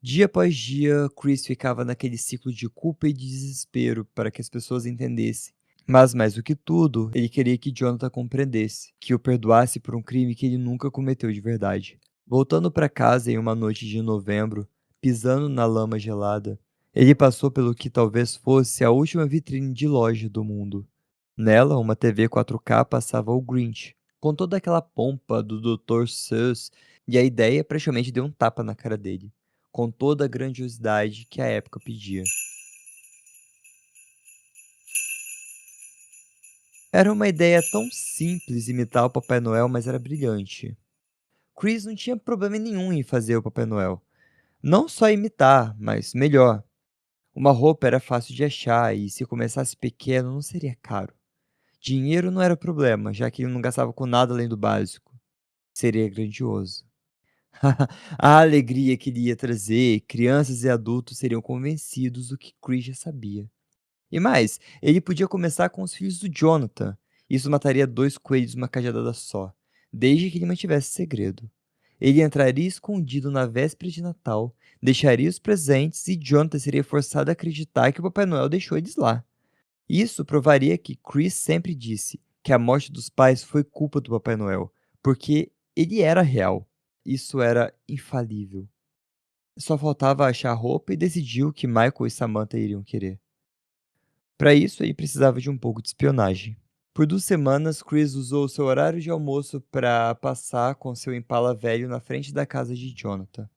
Dia após dia, Chris ficava naquele ciclo de culpa e de desespero para que as pessoas entendessem. Mas, mais do que tudo, ele queria que Jonathan compreendesse, que o perdoasse por um crime que ele nunca cometeu de verdade. Voltando para casa em uma noite de novembro, pisando na lama gelada, ele passou pelo que talvez fosse a última vitrine de loja do mundo. Nela, uma TV 4K passava o Grinch, com toda aquela pompa do Dr. Seuss, e a ideia praticamente deu um tapa na cara dele, com toda a grandiosidade que a época pedia. Era uma ideia tão simples imitar o Papai Noel, mas era brilhante. Chris não tinha problema nenhum em fazer o Papai Noel. Não só imitar, mas melhor. Uma roupa era fácil de achar e se começasse pequeno não seria caro. Dinheiro não era problema, já que ele não gastava com nada além do básico. Seria grandioso. A alegria que ele ia trazer, crianças e adultos seriam convencidos do que Chris já sabia. E mais, ele podia começar com os filhos do Jonathan. Isso mataria 2 coelhos numa cajadada só, desde que ele mantivesse segredo. Ele entraria escondido na véspera de Natal, deixaria os presentes e Jonathan seria forçado a acreditar que o Papai Noel deixou eles lá. Isso provaria que Chris sempre disse que a morte dos pais foi culpa do Papai Noel, porque ele era real. Isso era infalível. Só faltava achar a roupa e decidir o que Michael e Samantha iriam querer. Para isso, ele precisava de um pouco de espionagem. Por 2 semanas, Chris usou seu horário de almoço para passar com seu Impala velho na frente da casa de Jonathan.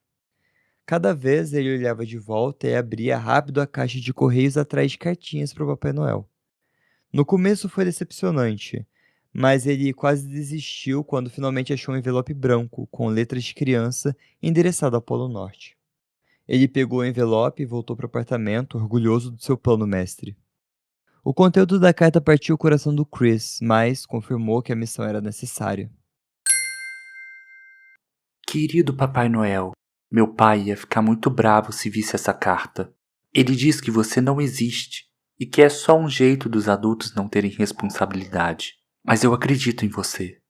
Cada vez ele olhava de volta e abria rápido a caixa de correios atrás de cartinhas para o Papai Noel. No começo foi decepcionante, mas ele quase desistiu quando finalmente achou um envelope branco com letras de criança endereçado ao Polo Norte. Ele pegou o envelope e voltou para o apartamento, orgulhoso do seu plano mestre. O conteúdo da carta partiu o coração do Chris, mas confirmou que a missão era necessária. Querido Papai Noel, meu pai ia ficar muito bravo se visse essa carta. Ele diz que você não existe e que é só um jeito dos adultos não terem responsabilidade. Mas eu acredito em você.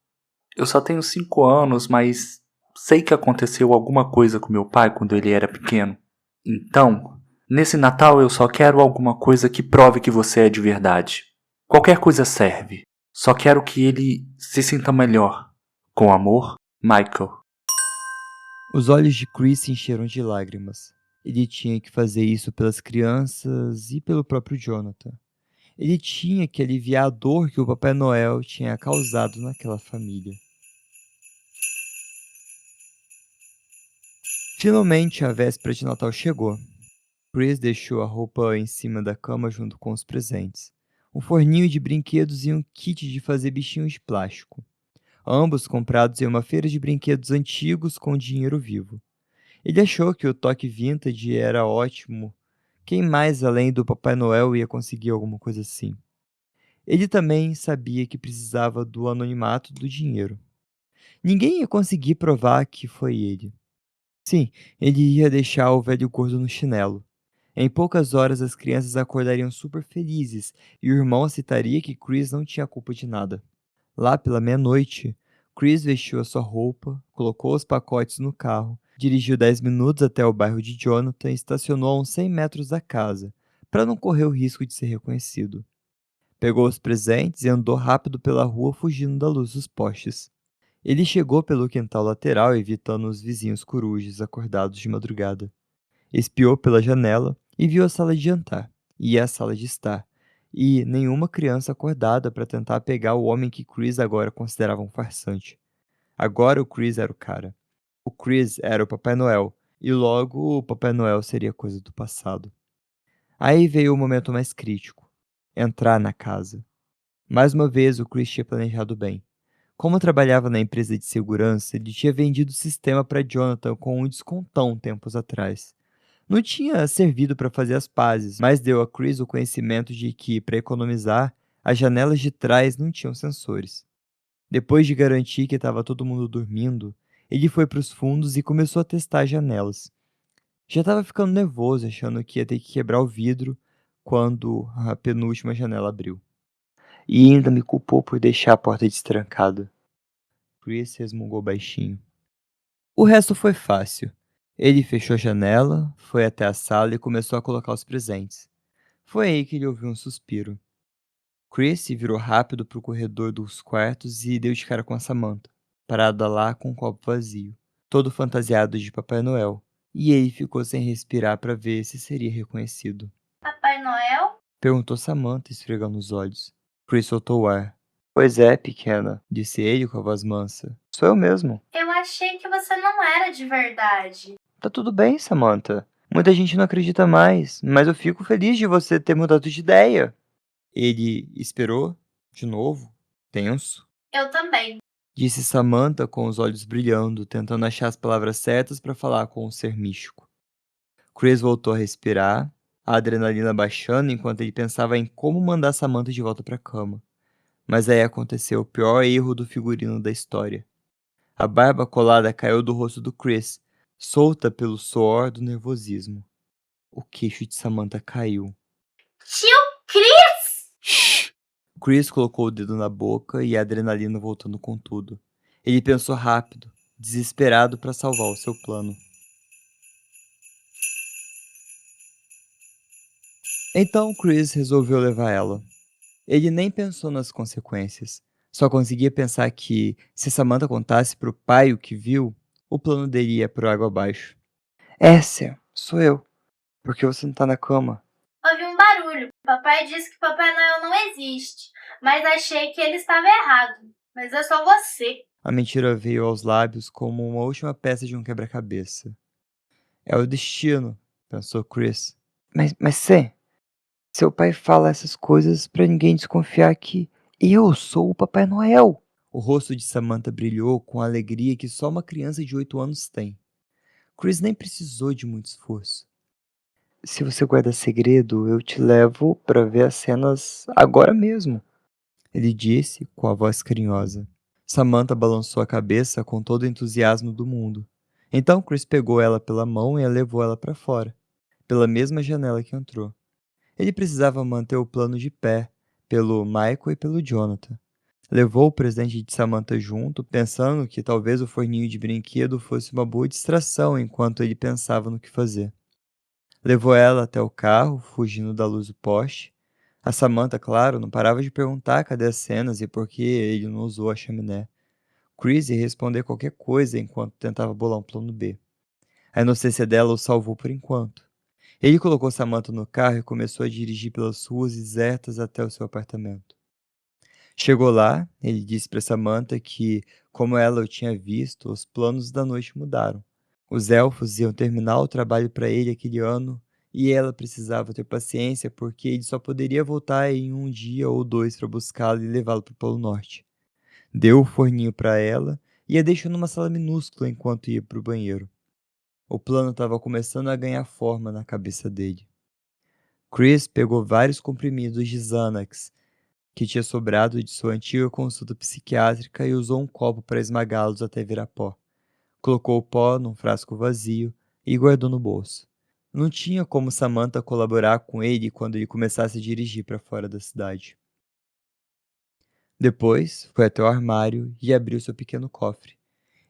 Eu só tenho 5 anos, mas sei que aconteceu alguma coisa com meu pai quando ele era pequeno. Então, nesse Natal eu só quero alguma coisa que prove que você é de verdade. Qualquer coisa serve. Só quero que ele se sinta melhor. Com amor, Michael. Os olhos de Chris se encheram de lágrimas. Ele tinha que fazer isso pelas crianças e pelo próprio Jonathan. Ele tinha que aliviar a dor que o Papai Noel tinha causado naquela família. Finalmente, a véspera de Natal chegou. Chris deixou a roupa em cima da cama junto com os presentes. Um forninho de brinquedos e um kit de fazer bichinhos de plástico. Ambos comprados em uma feira de brinquedos antigos com dinheiro vivo. Ele achou que o toque vintage era ótimo. Quem mais além do Papai Noel ia conseguir alguma coisa assim? Ele também sabia que precisava do anonimato do dinheiro. Ninguém ia conseguir provar que foi ele. Sim, ele ia deixar o velho gordo no chinelo. Em poucas horas as crianças acordariam super felizes e o irmão citaria que Chris não tinha culpa de nada. Lá pela meia-noite, Chris vestiu a sua roupa, colocou os pacotes no carro, dirigiu 10 minutos até o bairro de Jonathan e estacionou a uns 100 metros da casa, para não correr o risco de ser reconhecido. Pegou os presentes e andou rápido pela rua fugindo da luz dos postes. Ele chegou pelo quintal lateral, evitando os vizinhos corujas acordados de madrugada. Espiou pela janela e viu a sala de jantar e a sala de estar, e nenhuma criança acordada para tentar pegar o homem que Chris agora considerava um farsante. Agora o Chris era o cara. O Chris era o Papai Noel, e logo o Papai Noel seria coisa do passado. Aí veio o momento mais crítico: entrar na casa. Mais uma vez o Chris tinha planejado bem. Como trabalhava na empresa de segurança, ele tinha vendido o sistema para Jonathan com um descontão tempos atrás. Não tinha servido para fazer as pazes, mas deu a Chris o conhecimento de que, para economizar, as janelas de trás não tinham sensores. Depois de garantir que estava todo mundo dormindo, ele foi para os fundos e começou a testar as janelas. Já estava ficando nervoso, achando que ia ter que quebrar o vidro quando a penúltima janela abriu. E ainda me culpou por deixar a porta destrancada. Chris resmungou baixinho. O resto foi fácil. Ele fechou a janela, foi até a sala e começou a colocar os presentes. Foi aí que ele ouviu um suspiro. Chris se virou rápido para o corredor dos quartos e deu de cara com a Samantha, parada lá com um copo vazio, todo fantasiado de Papai Noel, e ele ficou sem respirar para ver se seria reconhecido. Papai Noel? Perguntou Samantha, esfregando os olhos. Chris soltou o ar. Pois é, pequena, disse ele com a voz mansa. Sou eu mesmo. Eu achei que você não era de verdade. Tá tudo bem, Samantha. Muita gente não acredita mais, mas eu fico feliz de você ter mudado de ideia. Ele esperou, de novo, tenso. Eu também. Disse Samantha com os olhos brilhando, tentando achar as palavras certas para falar com o ser místico. Chris voltou a respirar, a adrenalina baixando enquanto ele pensava em como mandar Samantha de volta para a cama. Mas aí aconteceu o pior erro do figurino da história. A barba colada caiu do rosto do Chris, solta pelo suor do nervosismo. O queixo de Samantha caiu. Tio Chris! Shhh! Chris colocou o dedo na boca e a adrenalina voltando com tudo. Ele pensou rápido, desesperado para salvar o seu plano. Então Chris resolveu levar ela. Ele nem pensou nas consequências. Só conseguia pensar que, se Samantha contasse pro pai o que viu, o plano dele ia por água abaixo. Sam, sou eu. Por que você não tá na cama? Houve um barulho. Papai disse que Papai Noel não existe, mas achei que ele estava errado. Mas é só você. A mentira veio aos lábios como uma última peça de um quebra-cabeça. É o destino, pensou Chris. Mas Sam, seu pai fala essas coisas pra ninguém desconfiar que eu sou o Papai Noel. O rosto de Samantha brilhou com a alegria que só uma criança de 8 anos tem. Chris nem precisou de muito esforço. Se você guarda segredo, eu te levo para ver as cenas agora mesmo, ele disse com a voz carinhosa. Samantha balançou a cabeça com todo o entusiasmo do mundo. Então Chris pegou ela pela mão e a levou ela para fora, pela mesma janela que entrou. Ele precisava manter o plano de pé, pelo Michael e pelo Jonathan. Levou o presente de Samantha junto, pensando que talvez o forninho de brinquedo fosse uma boa distração enquanto ele pensava no que fazer. Levou ela até o carro, fugindo da luz do poste. A Samantha, claro, não parava de perguntar cadê as cenas e por que ele não usou a chaminé. Chris ia responder qualquer coisa enquanto tentava bolar um plano B. A inocência dela o salvou por enquanto. Ele colocou Samantha no carro e começou a dirigir pelas ruas desertas até o seu apartamento. Chegou lá, ele disse para Samantha que, como ela o tinha visto, os planos da noite mudaram. Os elfos iam terminar o trabalho para ele aquele ano e ela precisava ter paciência porque ele só poderia voltar em um dia ou dois para buscá-lo e levá-lo para o Polo Norte. Deu o forninho para ela e a deixou numa sala minúscula enquanto ia para o banheiro. O plano estava começando a ganhar forma na cabeça dele. Chris pegou vários comprimidos de Xanax que tinha sobrado de sua antiga consulta psiquiátrica e usou um copo para esmagá-los até virar pó. Colocou o pó num frasco vazio e guardou no bolso. Não tinha como Samantha colaborar com ele quando ele começasse a dirigir para fora da cidade. Depois, foi até o armário e abriu seu pequeno cofre.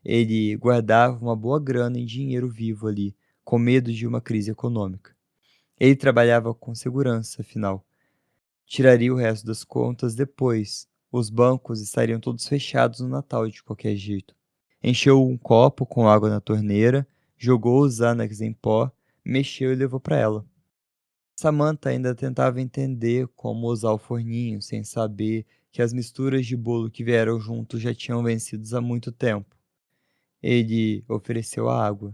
Ele guardava uma boa grana em dinheiro vivo ali, com medo de uma crise econômica. Ele trabalhava com segurança, afinal. Tiraria o resto das contas depois. Os bancos estariam todos fechados no Natal de qualquer jeito. Encheu um copo com água na torneira, jogou os Xanax em pó, mexeu e levou para ela. Samantha ainda tentava entender como usar o forninho, sem saber que as misturas de bolo que vieram junto já tinham vencido há muito tempo. Ele ofereceu a água.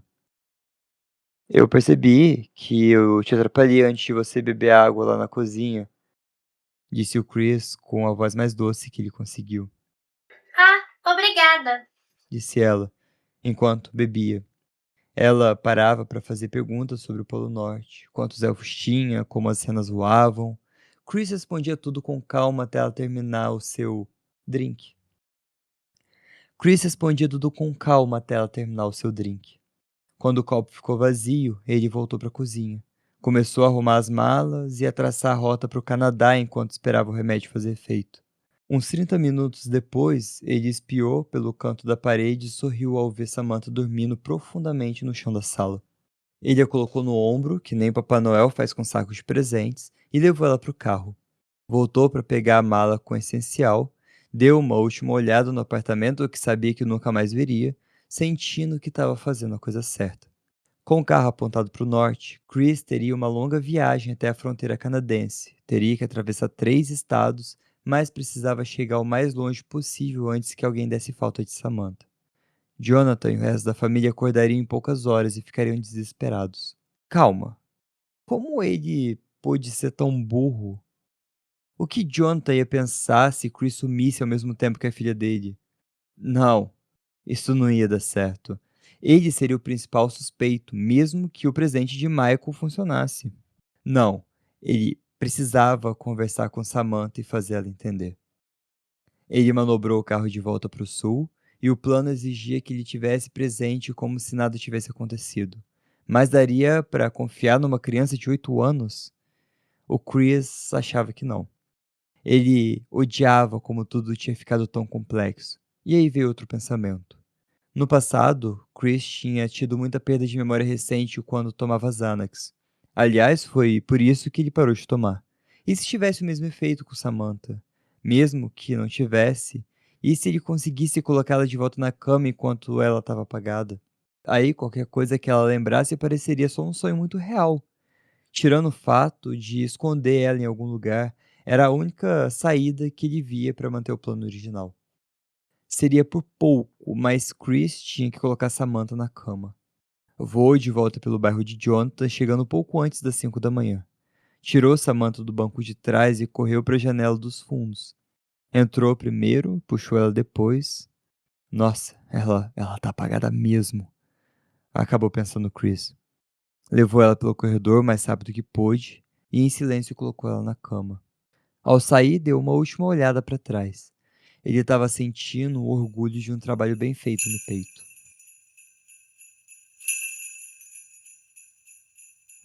Eu percebi que eu te atrapalhei antes de você beber água lá na cozinha, disse o Chris com a voz mais doce que ele conseguiu. Ah, obrigada. Disse ela, enquanto bebia. Ela parava para fazer perguntas sobre o Polo Norte, quantos elfos tinha, como as cenas voavam. Chris respondia tudo com calma até ela terminar o seu drink. Quando o copo ficou vazio, ele voltou para a cozinha. Começou a arrumar as malas e a traçar a rota para o Canadá enquanto esperava o remédio fazer efeito. Uns 30 minutos depois, ele espiou pelo canto da parede e sorriu ao ver Samantha dormindo profundamente no chão da sala. Ele a colocou no ombro, que nem Papai Noel faz com sacos de presentes, e levou ela para o carro. Voltou para pegar a mala com o essencial, deu uma última olhada no apartamento que sabia que nunca mais veria, sentindo que estava fazendo a coisa certa. Com o carro apontado para o norte, Chris teria uma longa viagem até a fronteira canadense. Teria que atravessar 3 estados, mas precisava chegar o mais longe possível antes que alguém desse falta de Samantha. Jonathan e o resto da família acordariam em poucas horas e ficariam desesperados. Calma. Como ele pôde ser tão burro? O que Jonathan ia pensar se Chris sumisse ao mesmo tempo que a filha dele? Não, isso não ia dar certo. Ele seria o principal suspeito, mesmo que o presente de Michael funcionasse. Não, ele precisava conversar com Samantha e fazer ela entender. Ele manobrou o carro de volta para o sul e o plano exigia que ele tivesse presente como se nada tivesse acontecido. Mas daria para confiar numa criança de 8 anos? O Chris achava que não. Ele odiava como tudo tinha ficado tão complexo. E aí veio outro pensamento. No passado, Chris tinha tido muita perda de memória recente quando tomava Xanax. Aliás, foi por isso que ele parou de tomar. E se tivesse o mesmo efeito com Samantha? Mesmo que não tivesse, e se ele conseguisse colocá-la de volta na cama enquanto ela estava apagada? Aí qualquer coisa que ela lembrasse pareceria só um sonho muito real. Tirando o fato de esconder ela em algum lugar, era a única saída que ele via para manter o plano original. Seria por pouco, mas Chris tinha que colocar Samantha na cama. Voou de volta pelo bairro de Jonathan, chegando pouco antes das 5 da manhã. Tirou Samantha do banco de trás e correu para a janela dos fundos. Entrou primeiro, puxou ela depois. Nossa, ela tá apagada mesmo. Acabou pensando Chris. Levou ela pelo corredor o mais rápido que pôde e em silêncio colocou ela na cama. Ao sair, deu uma última olhada para trás. Ele estava sentindo o orgulho de um trabalho bem feito no peito.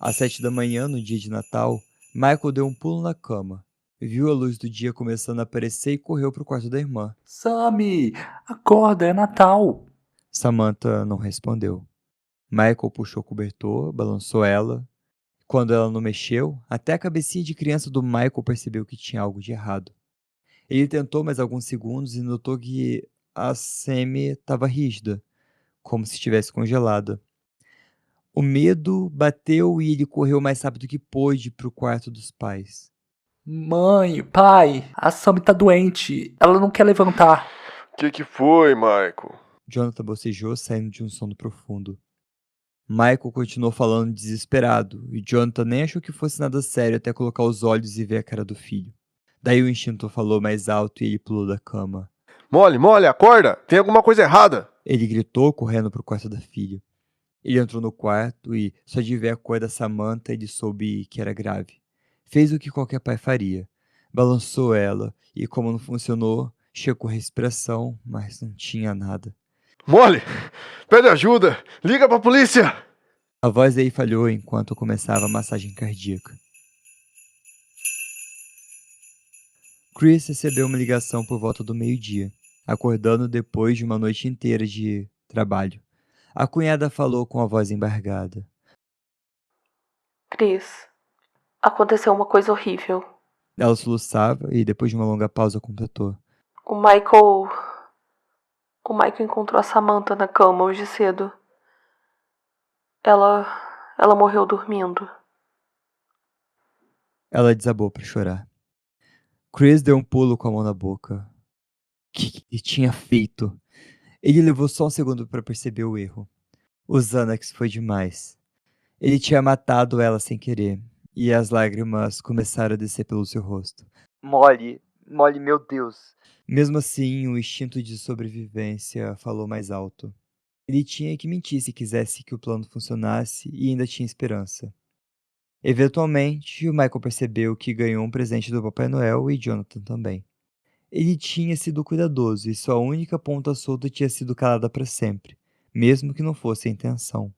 Às 7 da manhã, no dia de Natal, Michael deu um pulo na cama. Viu a luz do dia começando a aparecer e correu para o quarto da irmã. Sammy, acorda, é Natal. Samantha não respondeu. Michael puxou o cobertor, balançou ela. Quando ela não mexeu, até a cabecinha de criança do Michael percebeu que tinha algo de errado. Ele tentou mais alguns segundos e notou que a Sammy estava rígida, como se estivesse congelada. O medo bateu e ele correu o mais rápido que pôde para o quarto dos pais. Mãe, pai, a Sammy tá doente. Ela não quer levantar. Que foi, Michael? Jonathan bocejou, saindo de um sono profundo. Michael continuou falando desesperado, e Jonathan nem achou que fosse nada sério até colocar os olhos e ver a cara do filho. Daí o instinto falou mais alto e ele pulou da cama. Molly, acorda! Tem alguma coisa errada! Ele gritou, correndo para o quarto da filha. Ele entrou no quarto e, só de ver a cor da Samantha, ele soube que era grave. Fez o que qualquer pai faria. Balançou ela e, como não funcionou, checou a respiração, mas não tinha nada. Molly, pede ajuda! Liga pra polícia! A voz dele falhou enquanto começava a massagem cardíaca. Chris recebeu uma ligação por volta do meio-dia, acordando depois de uma noite inteira de trabalho. A cunhada falou com a voz embargada. Chris, aconteceu uma coisa horrível. Ela soluçava e, depois de uma longa pausa, completou. O Michael encontrou a Samantha na cama hoje cedo. Ela morreu dormindo. Ela desabou para chorar. Chris deu um pulo com a mão na boca. O que ele tinha feito? Ele levou só um segundo para perceber o erro. O Xanax foi demais. Ele tinha matado ela sem querer, e as lágrimas começaram a descer pelo seu rosto. Molly, meu Deus. Mesmo assim, o instinto de sobrevivência falou mais alto. Ele tinha que mentir se quisesse que o plano funcionasse e ainda tinha esperança. Eventualmente, o Michael percebeu que ganhou um presente do Papai Noel e Jonathan também. Ele tinha sido cuidadoso e sua única ponta solta tinha sido calada para sempre, mesmo que não fosse a intenção.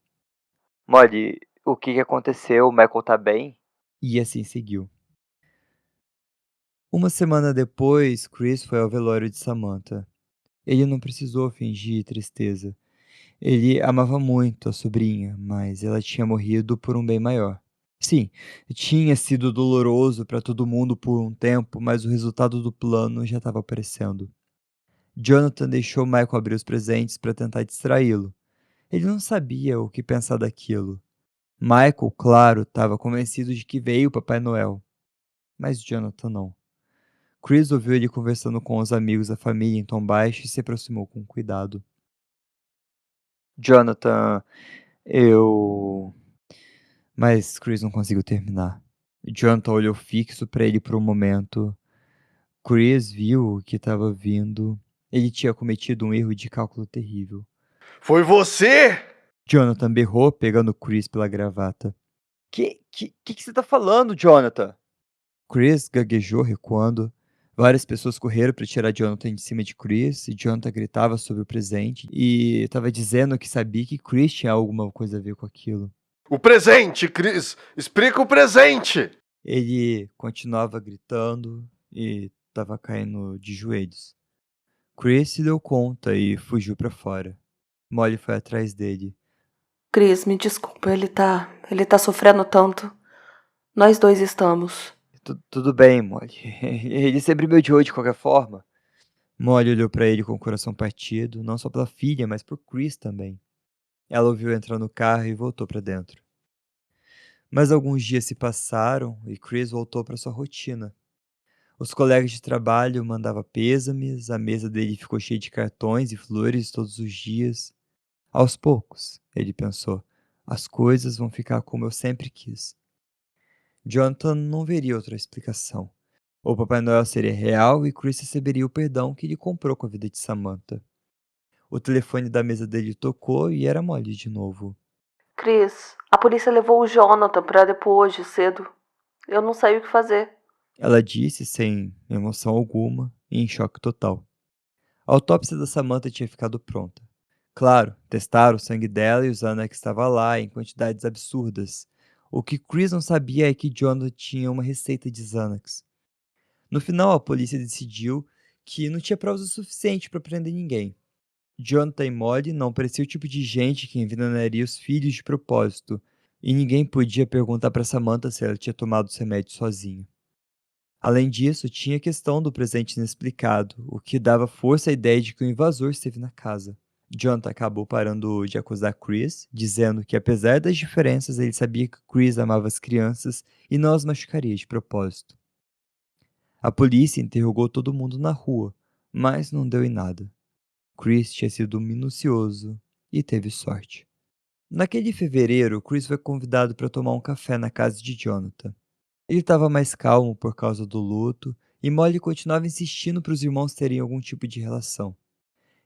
Molly, o que aconteceu? O Michael tá bem? E assim seguiu. Uma semana depois, Chris foi ao velório de Samantha. Ele não precisou fingir tristeza. Ele amava muito a sobrinha, mas ela tinha morrido por um bem maior. Sim, tinha sido doloroso para todo mundo por um tempo, mas o resultado do plano já estava aparecendo. Jonathan deixou Michael abrir os presentes para tentar distraí-lo. Ele não sabia o que pensar daquilo. Michael, claro, estava convencido de que veio o Papai Noel, mas Jonathan não. Chris ouviu ele conversando com os amigos da família em tom baixo e se aproximou com cuidado. Jonathan, eu... Mas Chris não conseguiu terminar. Jonathan olhou fixo para ele por um momento. Chris viu o que estava vindo. Ele tinha cometido um erro de cálculo terrível. Foi você? Jonathan berrou, pegando Chris pela gravata. Que você tá falando, Jonathan? Chris gaguejou, recuando. Várias pessoas correram para tirar Jonathan de cima de Chris, e Jonathan gritava sobre o presente e estava dizendo que sabia que Chris tinha alguma coisa a ver com aquilo. O presente, Chris! Explica o presente! Ele continuava gritando e estava caindo de joelhos. Chris se deu conta e fugiu para fora. Molly foi atrás dele. Chris, me desculpa, ele tá sofrendo tanto. Nós dois estamos. Tudo bem, Molly. Ele sempre me odiou de qualquer forma. Molly olhou para ele com o coração partido, não só pela filha, mas por Chris também. Ela ouviu entrar no carro e voltou para dentro. Mas alguns dias se passaram e Chris voltou para sua rotina. Os colegas de trabalho mandavam pêsames, a mesa dele ficou cheia de cartões e flores todos os dias. Aos poucos, ele pensou, as coisas vão ficar como eu sempre quis. Jonathan não veria outra explicação. O Papai Noel seria real e Chris receberia o perdão que ele comprou com a vida de Samantha. O telefone da mesa dele tocou e era Molly de novo. Chris, a polícia levou o Jonathan pra depor hoje cedo. Eu não sei o que fazer. Ela disse sem emoção alguma e em choque total. A autópsia da Samantha tinha ficado pronta. Claro, testaram o sangue dela e o Xanax estava lá em quantidades absurdas. O que Chris não sabia é que Jonathan tinha uma receita de Xanax. No final, a polícia decidiu que não tinha provas o suficiente para prender ninguém. Jonathan e Molly não pareciam o tipo de gente que envenenaria os filhos de propósito, e ninguém podia perguntar para Samantha se ela tinha tomado os remédios sozinha. Além disso, tinha a questão do presente inexplicado, o que dava força à ideia de que o invasor esteve na casa. Jonathan acabou parando de acusar Chris, dizendo que apesar das diferenças, ele sabia que Chris amava as crianças e não as machucaria de propósito. A polícia interrogou todo mundo na rua, mas não deu em nada. Chris tinha sido minucioso e teve sorte. Naquele fevereiro, Chris foi convidado para tomar um café na casa de Jonathan. Ele estava mais calmo por causa do luto e Molly continuava insistindo para os irmãos terem algum tipo de relação.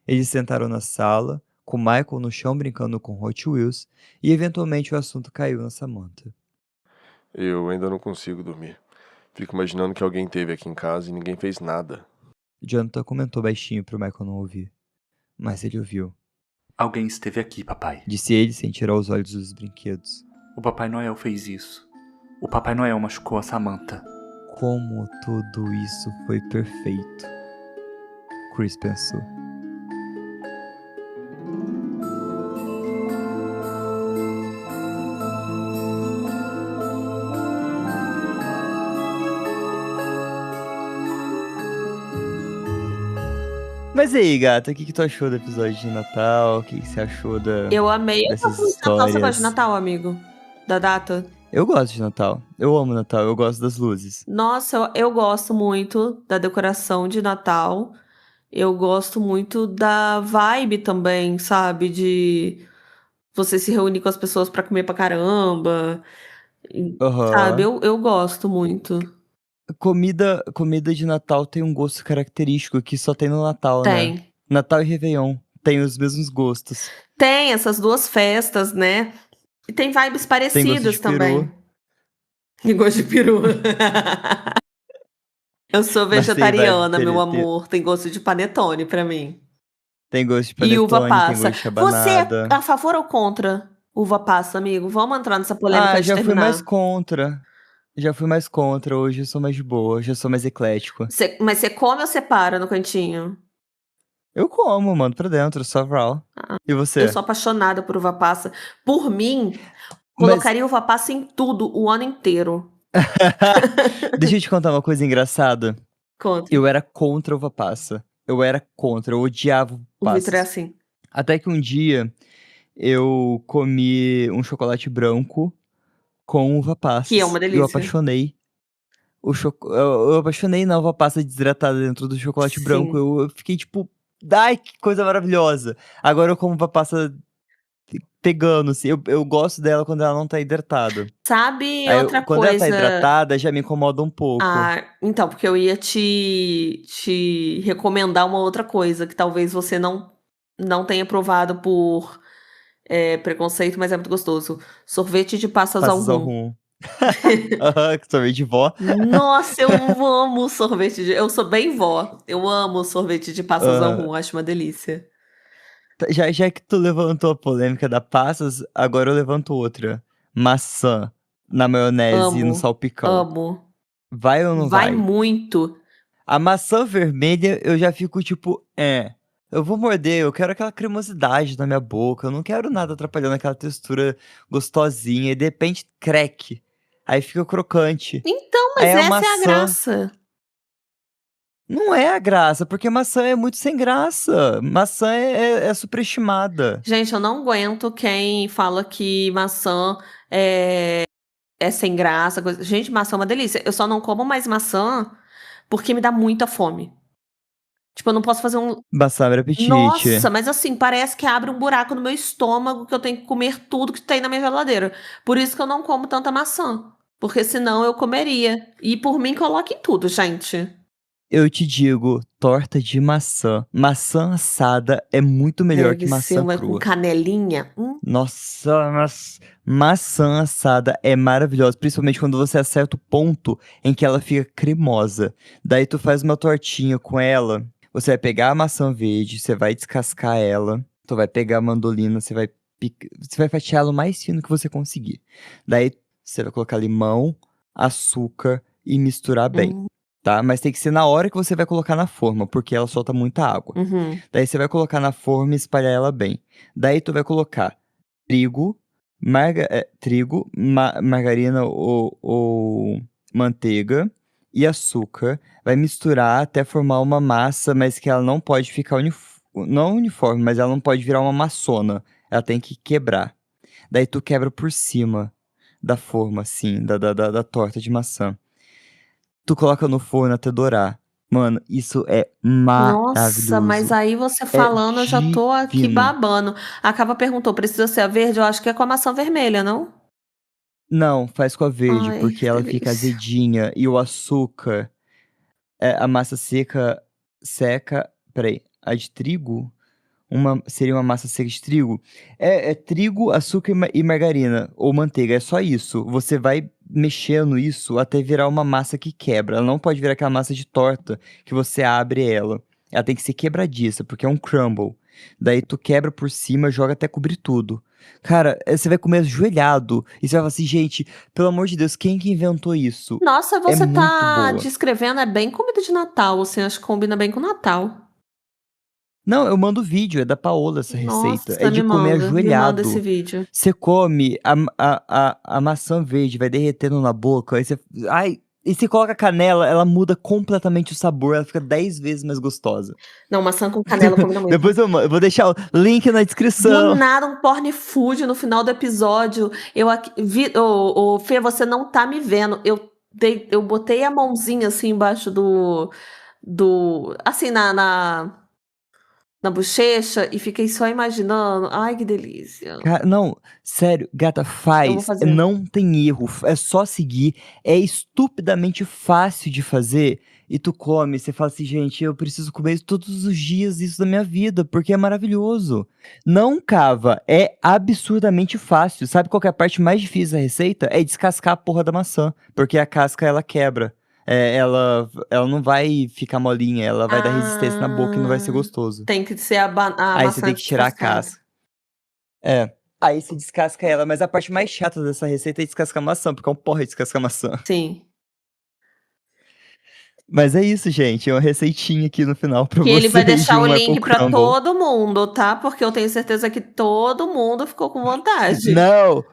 Eles sentaram na sala, com Michael no chão brincando com Hot Wheels, e eventualmente o assunto caiu na Samantha. Eu ainda não consigo dormir. Fico imaginando que alguém esteve aqui em casa e ninguém fez nada. Jonathan comentou baixinho para o Michael não ouvir. Mas ele ouviu. Alguém esteve aqui, papai. Disse ele sem tirar os olhos dos brinquedos. O Papai Noel fez isso. O Papai Noel machucou a Samantha. Como tudo isso foi perfeito. Chris pensou. Mas aí, gata, o que tu achou do episódio de Natal? O que você achou Eu amei essa dessas música de Natal. Você gosta histórias? de Natal, amigo? Da data? Eu gosto de Natal. Eu amo Natal. Eu gosto das luzes. Nossa, eu gosto muito da decoração de Natal. Eu gosto muito da vibe também, sabe? De você se reunir com as pessoas pra comer pra caramba. Sabe? Aham. Eu gosto muito. Comida de Natal tem um gosto característico que só tem no Natal, né? Tem. Natal e Réveillon tem os mesmos gostos. Tem essas duas festas, né? E tem vibes Tem gosto parecidas de peru. também. E gosto de peru. Eu sou Mas tem vibe vegetariana, meu tem amor. Tem gosto de panetone pra mim. gosto de E uva panetone, tem passa. gosto de Você é rabanada. a favor ou contra uva passa, amigo? Vamos entrar nessa polêmica Ah, de já fui mais terminar. contra. Já fui mais contra, hoje eu sou mais de boa, já sou mais eclético. Mas você come ou separa no cantinho? Eu como, mando pra dentro, só raw. E Eu você? sou apaixonada por uva passa. Por mim, Mas colocaria uva passa em tudo o ano inteiro. deixa eu te contar uma coisa engraçada. Conta. Eu era contra uva passa. Eu era contra, eu odiava uva O Vitor é passas. assim. Até que um dia eu comi um chocolate branco com uva Que é uma passas. E eu delícia. apaixonei. Eu apaixonei na uva passa desidratada dentro do chocolate branco. Sim. Eu fiquei tipo, ai, que coisa maravilhosa. Agora eu como uva passa pegando, assim. Eu gosto dela quando ela não tá hidratada. Sabe Aí, outra quando ela tá coisa? hidratada, já me incomoda um pouco. Então, porque eu ia te recomendar uma outra coisa que talvez você não tenha provado por preconceito, mas é muito gostoso. Sorvete de passas ao Passas ao rum. rum. Aham, que sorvete de vó. Nossa, eu amo sorvete de. Eu sou bem vó. Eu amo sorvete de passas ao Aham. rum, acho uma delícia. Já que tu levantou a polêmica da passas, agora eu levanto outra. Maçã na maionese e no Amo, salpicão. amo. Vai ou não Vai vai? muito. A maçã vermelha eu já fico tipo, eu vou morder, eu quero aquela cremosidade na minha boca, eu não quero nada atrapalhando aquela textura gostosinha, e de repente, crack. Aí fica crocante. Então, Aí mas a essa é a maçã graça. não é a graça, porque maçã é muito sem graça. Maçã é superestimada. Gente, eu não aguento quem fala que maçã é sem graça. Gente, maçã é uma delícia. Eu só não como mais maçã porque me dá muita fome. Tipo, eu não posso fazer um. Maçã abre apetite. Nossa, mas assim, parece que abre um buraco no meu estômago que eu tenho que comer tudo que tem na minha geladeira. Por isso que eu não como tanta maçã. Porque senão eu comeria. E por mim, coloque em tudo, gente. Eu te digo, torta de maçã. Maçã assada é muito melhor que Deve ser maçã uma com crua. canelinha. Nossa, maçã assada é maravilhosa, principalmente quando você acerta o ponto em que ela fica cremosa. Daí tu faz uma tortinha com ela. Você vai pegar a maçã verde, você vai descascar ela. Tu vai pegar a mandolina, você vai fatiar ela o mais fino que você conseguir. Daí você vai colocar limão, açúcar e misturar bem. Hum, Tá? Mas tem que ser na hora que você vai colocar na forma, porque ela solta muita água. uhum. Daí você vai colocar na forma e espalhar ela bem. Daí tu vai colocar trigo, margarina ou manteiga e açúcar. Vai misturar até formar uma massa, mas que ela não pode ficar não uniforme, mas ela não pode virar uma maçona. Ela tem que quebrar. Daí tu quebra por cima da forma, assim, da torta de maçã. Tu coloca no forno até dourar. Mano, isso é Nossa, mas maravilhoso. aí você É falando, eu já tô aqui divino. babando. A Cava perguntou, precisa ser a verde? Eu acho que é com a maçã vermelha, não? Não, faz com a verde, Ai, porque que ela fica delícia. azedinha e o açúcar, a massa seca. Peraí, a de trigo? Seria uma massa seca de trigo? É trigo, açúcar e margarina, ou manteiga, é só isso. Você vai mexendo isso até virar uma massa que quebra. Ela não pode virar aquela massa de torta que você abre ela. Ela tem que ser quebradiça, porque é um crumble. Daí tu quebra por cima, joga até cobrir tudo. Cara, você vai comer ajoelhado. E você vai falar assim, gente, pelo amor de Deus, quem que inventou isso? Nossa, É você muito tá boa. descrevendo, é bem comida de Natal, assim, acho que combina bem com Natal. Não, eu mando vídeo, é da Paola essa receita. É Nossa, de comer me manda esse ajoelhado. vídeo. Você come a maçã verde, vai derretendo na boca, aí você. Ai! E você coloca canela, ela muda completamente o sabor, ela fica 10 vezes mais gostosa. Não, maçã com canela combina muito. Depois eu vou deixar o link na Do descrição. nada, um porn food no final do episódio. Eu aqui, Fê, você não tá me vendo. Eu botei a mãozinha assim embaixo assim, na bochecha e fiquei só imaginando. Ai, que delícia. Não, sério, gata, Eu vou faz. fazer. Não tem erro. É só seguir. É estupidamente fácil de fazer. E tu come, você fala assim, gente, eu preciso comer isso todos os dias, isso da minha vida, porque é maravilhoso. Não, Cava, é absurdamente fácil. Sabe qual que é a parte mais difícil da receita? É descascar a porra da maçã, porque a casca ela quebra. Ela não vai ficar molinha, ela vai dar resistência na boca e não vai ser gostoso. Tem que ser a Aí você maçã tem que tirar a descascada. casca. É. Aí você descasca ela, mas a parte mais chata dessa receita é descascar maçã, porque é um porra de descascar maçã. Sim. Mas é isso, gente. É uma receitinha aqui no final pra Que ele vai vocês de deixar o um link Apple pra Crumble. todo mundo, tá? Porque eu tenho certeza que todo mundo ficou com vontade. Não,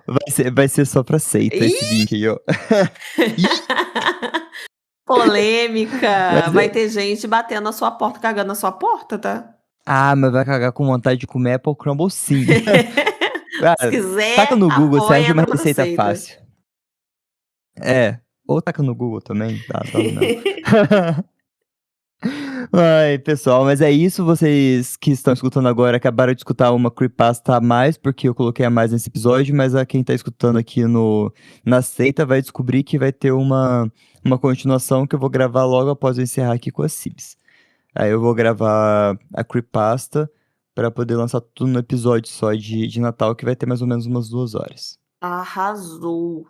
vai ser só pra seita esse link aí, ó. Polêmica. Mas Vai é- ter gente batendo na sua porta, cagando na sua porta, tá? Ah, mas vai cagar com vontade de comer Apple Crumble sim. Se Cara, quiser, taca no Google, você apoia acha uma a receita Seita. fácil. É, ou taca no Google também, tá mesmo. Ai, pessoal, mas é isso. Vocês que estão escutando agora acabaram de escutar uma creepypasta a mais, porque eu coloquei a mais nesse episódio, mas a quem tá escutando aqui na seita vai descobrir que vai ter uma continuação que eu vou gravar logo após eu encerrar aqui com a Cibs. Aí eu vou gravar a creepypasta pra poder lançar tudo no episódio só de Natal, que vai ter mais ou menos umas 2 horas. Arrasou.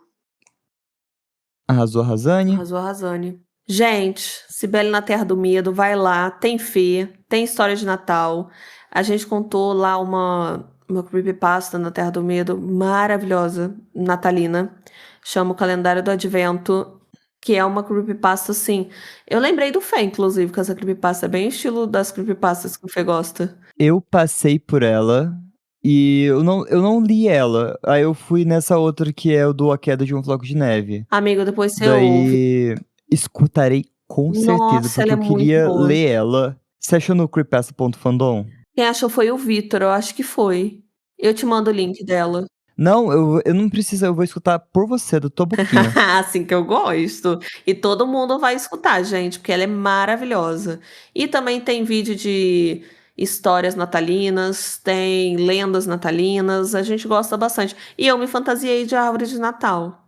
Arrasou, Razane? Arrasou, Arrasane. Gente, Cibele na Terra do Medo, vai lá, tem fé, tem história de Natal. A gente contou lá uma creepypasta na Terra do Medo maravilhosa, natalina. Chama o Calendário do Advento, que é uma creepypasta assim. Eu lembrei do Fê, inclusive, com essa creepypasta, é bem estilo das creepypastas que o Fê gosta. Eu passei por ela e eu não li ela. Aí eu fui nessa outra que é o do A Queda de um Floco de Neve. Amigo, depois você ouve. Daí escutarei com certeza, Nossa, porque ela é eu muito queria boa. ler ela. Você achou no creepypasta.fandom? Quem achou foi o Vitor, eu acho que foi. Eu te mando o link dela. Não, eu não preciso, eu vou escutar por você, da tua boquinha. Assim que eu gosto. E todo mundo vai escutar, gente, porque ela é maravilhosa. E também tem vídeo de histórias natalinas, tem lendas natalinas, a gente gosta bastante. E eu me fantasiei de árvore de Natal.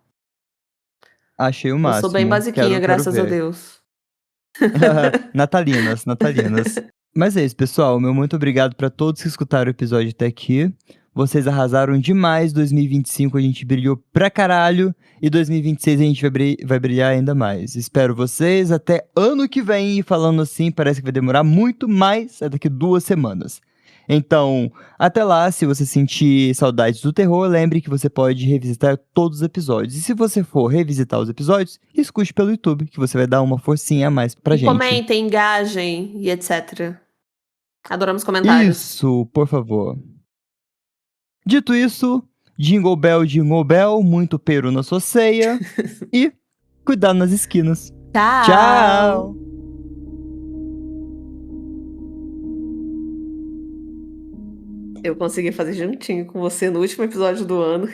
Achei o Eu sou bem máximo. basiquinha, Quero graças a ver. Deus. Natalinas. Mas é isso, pessoal. Meu muito obrigado pra todos que escutaram o episódio até aqui. Vocês arrasaram demais. 2025 a gente brilhou pra caralho. E 2026 a gente vai brilhar ainda mais. Espero vocês até ano que vem. E falando assim, parece que vai demorar muito mais. É daqui 2 semanas. Então, até lá, se você sentir saudades do terror, lembre que você pode revisitar todos os episódios. E se você for revisitar os episódios, escute pelo YouTube, que você vai dar uma forcinha a mais pra E gente. comentem, engajem e etc. Adoramos comentários. Isso, por favor. Dito isso, Jingle Bell, muito peru na sua ceia e cuidado nas esquinas. Tchau! Tchau! Eu consegui fazer juntinho com você no último episódio do ano.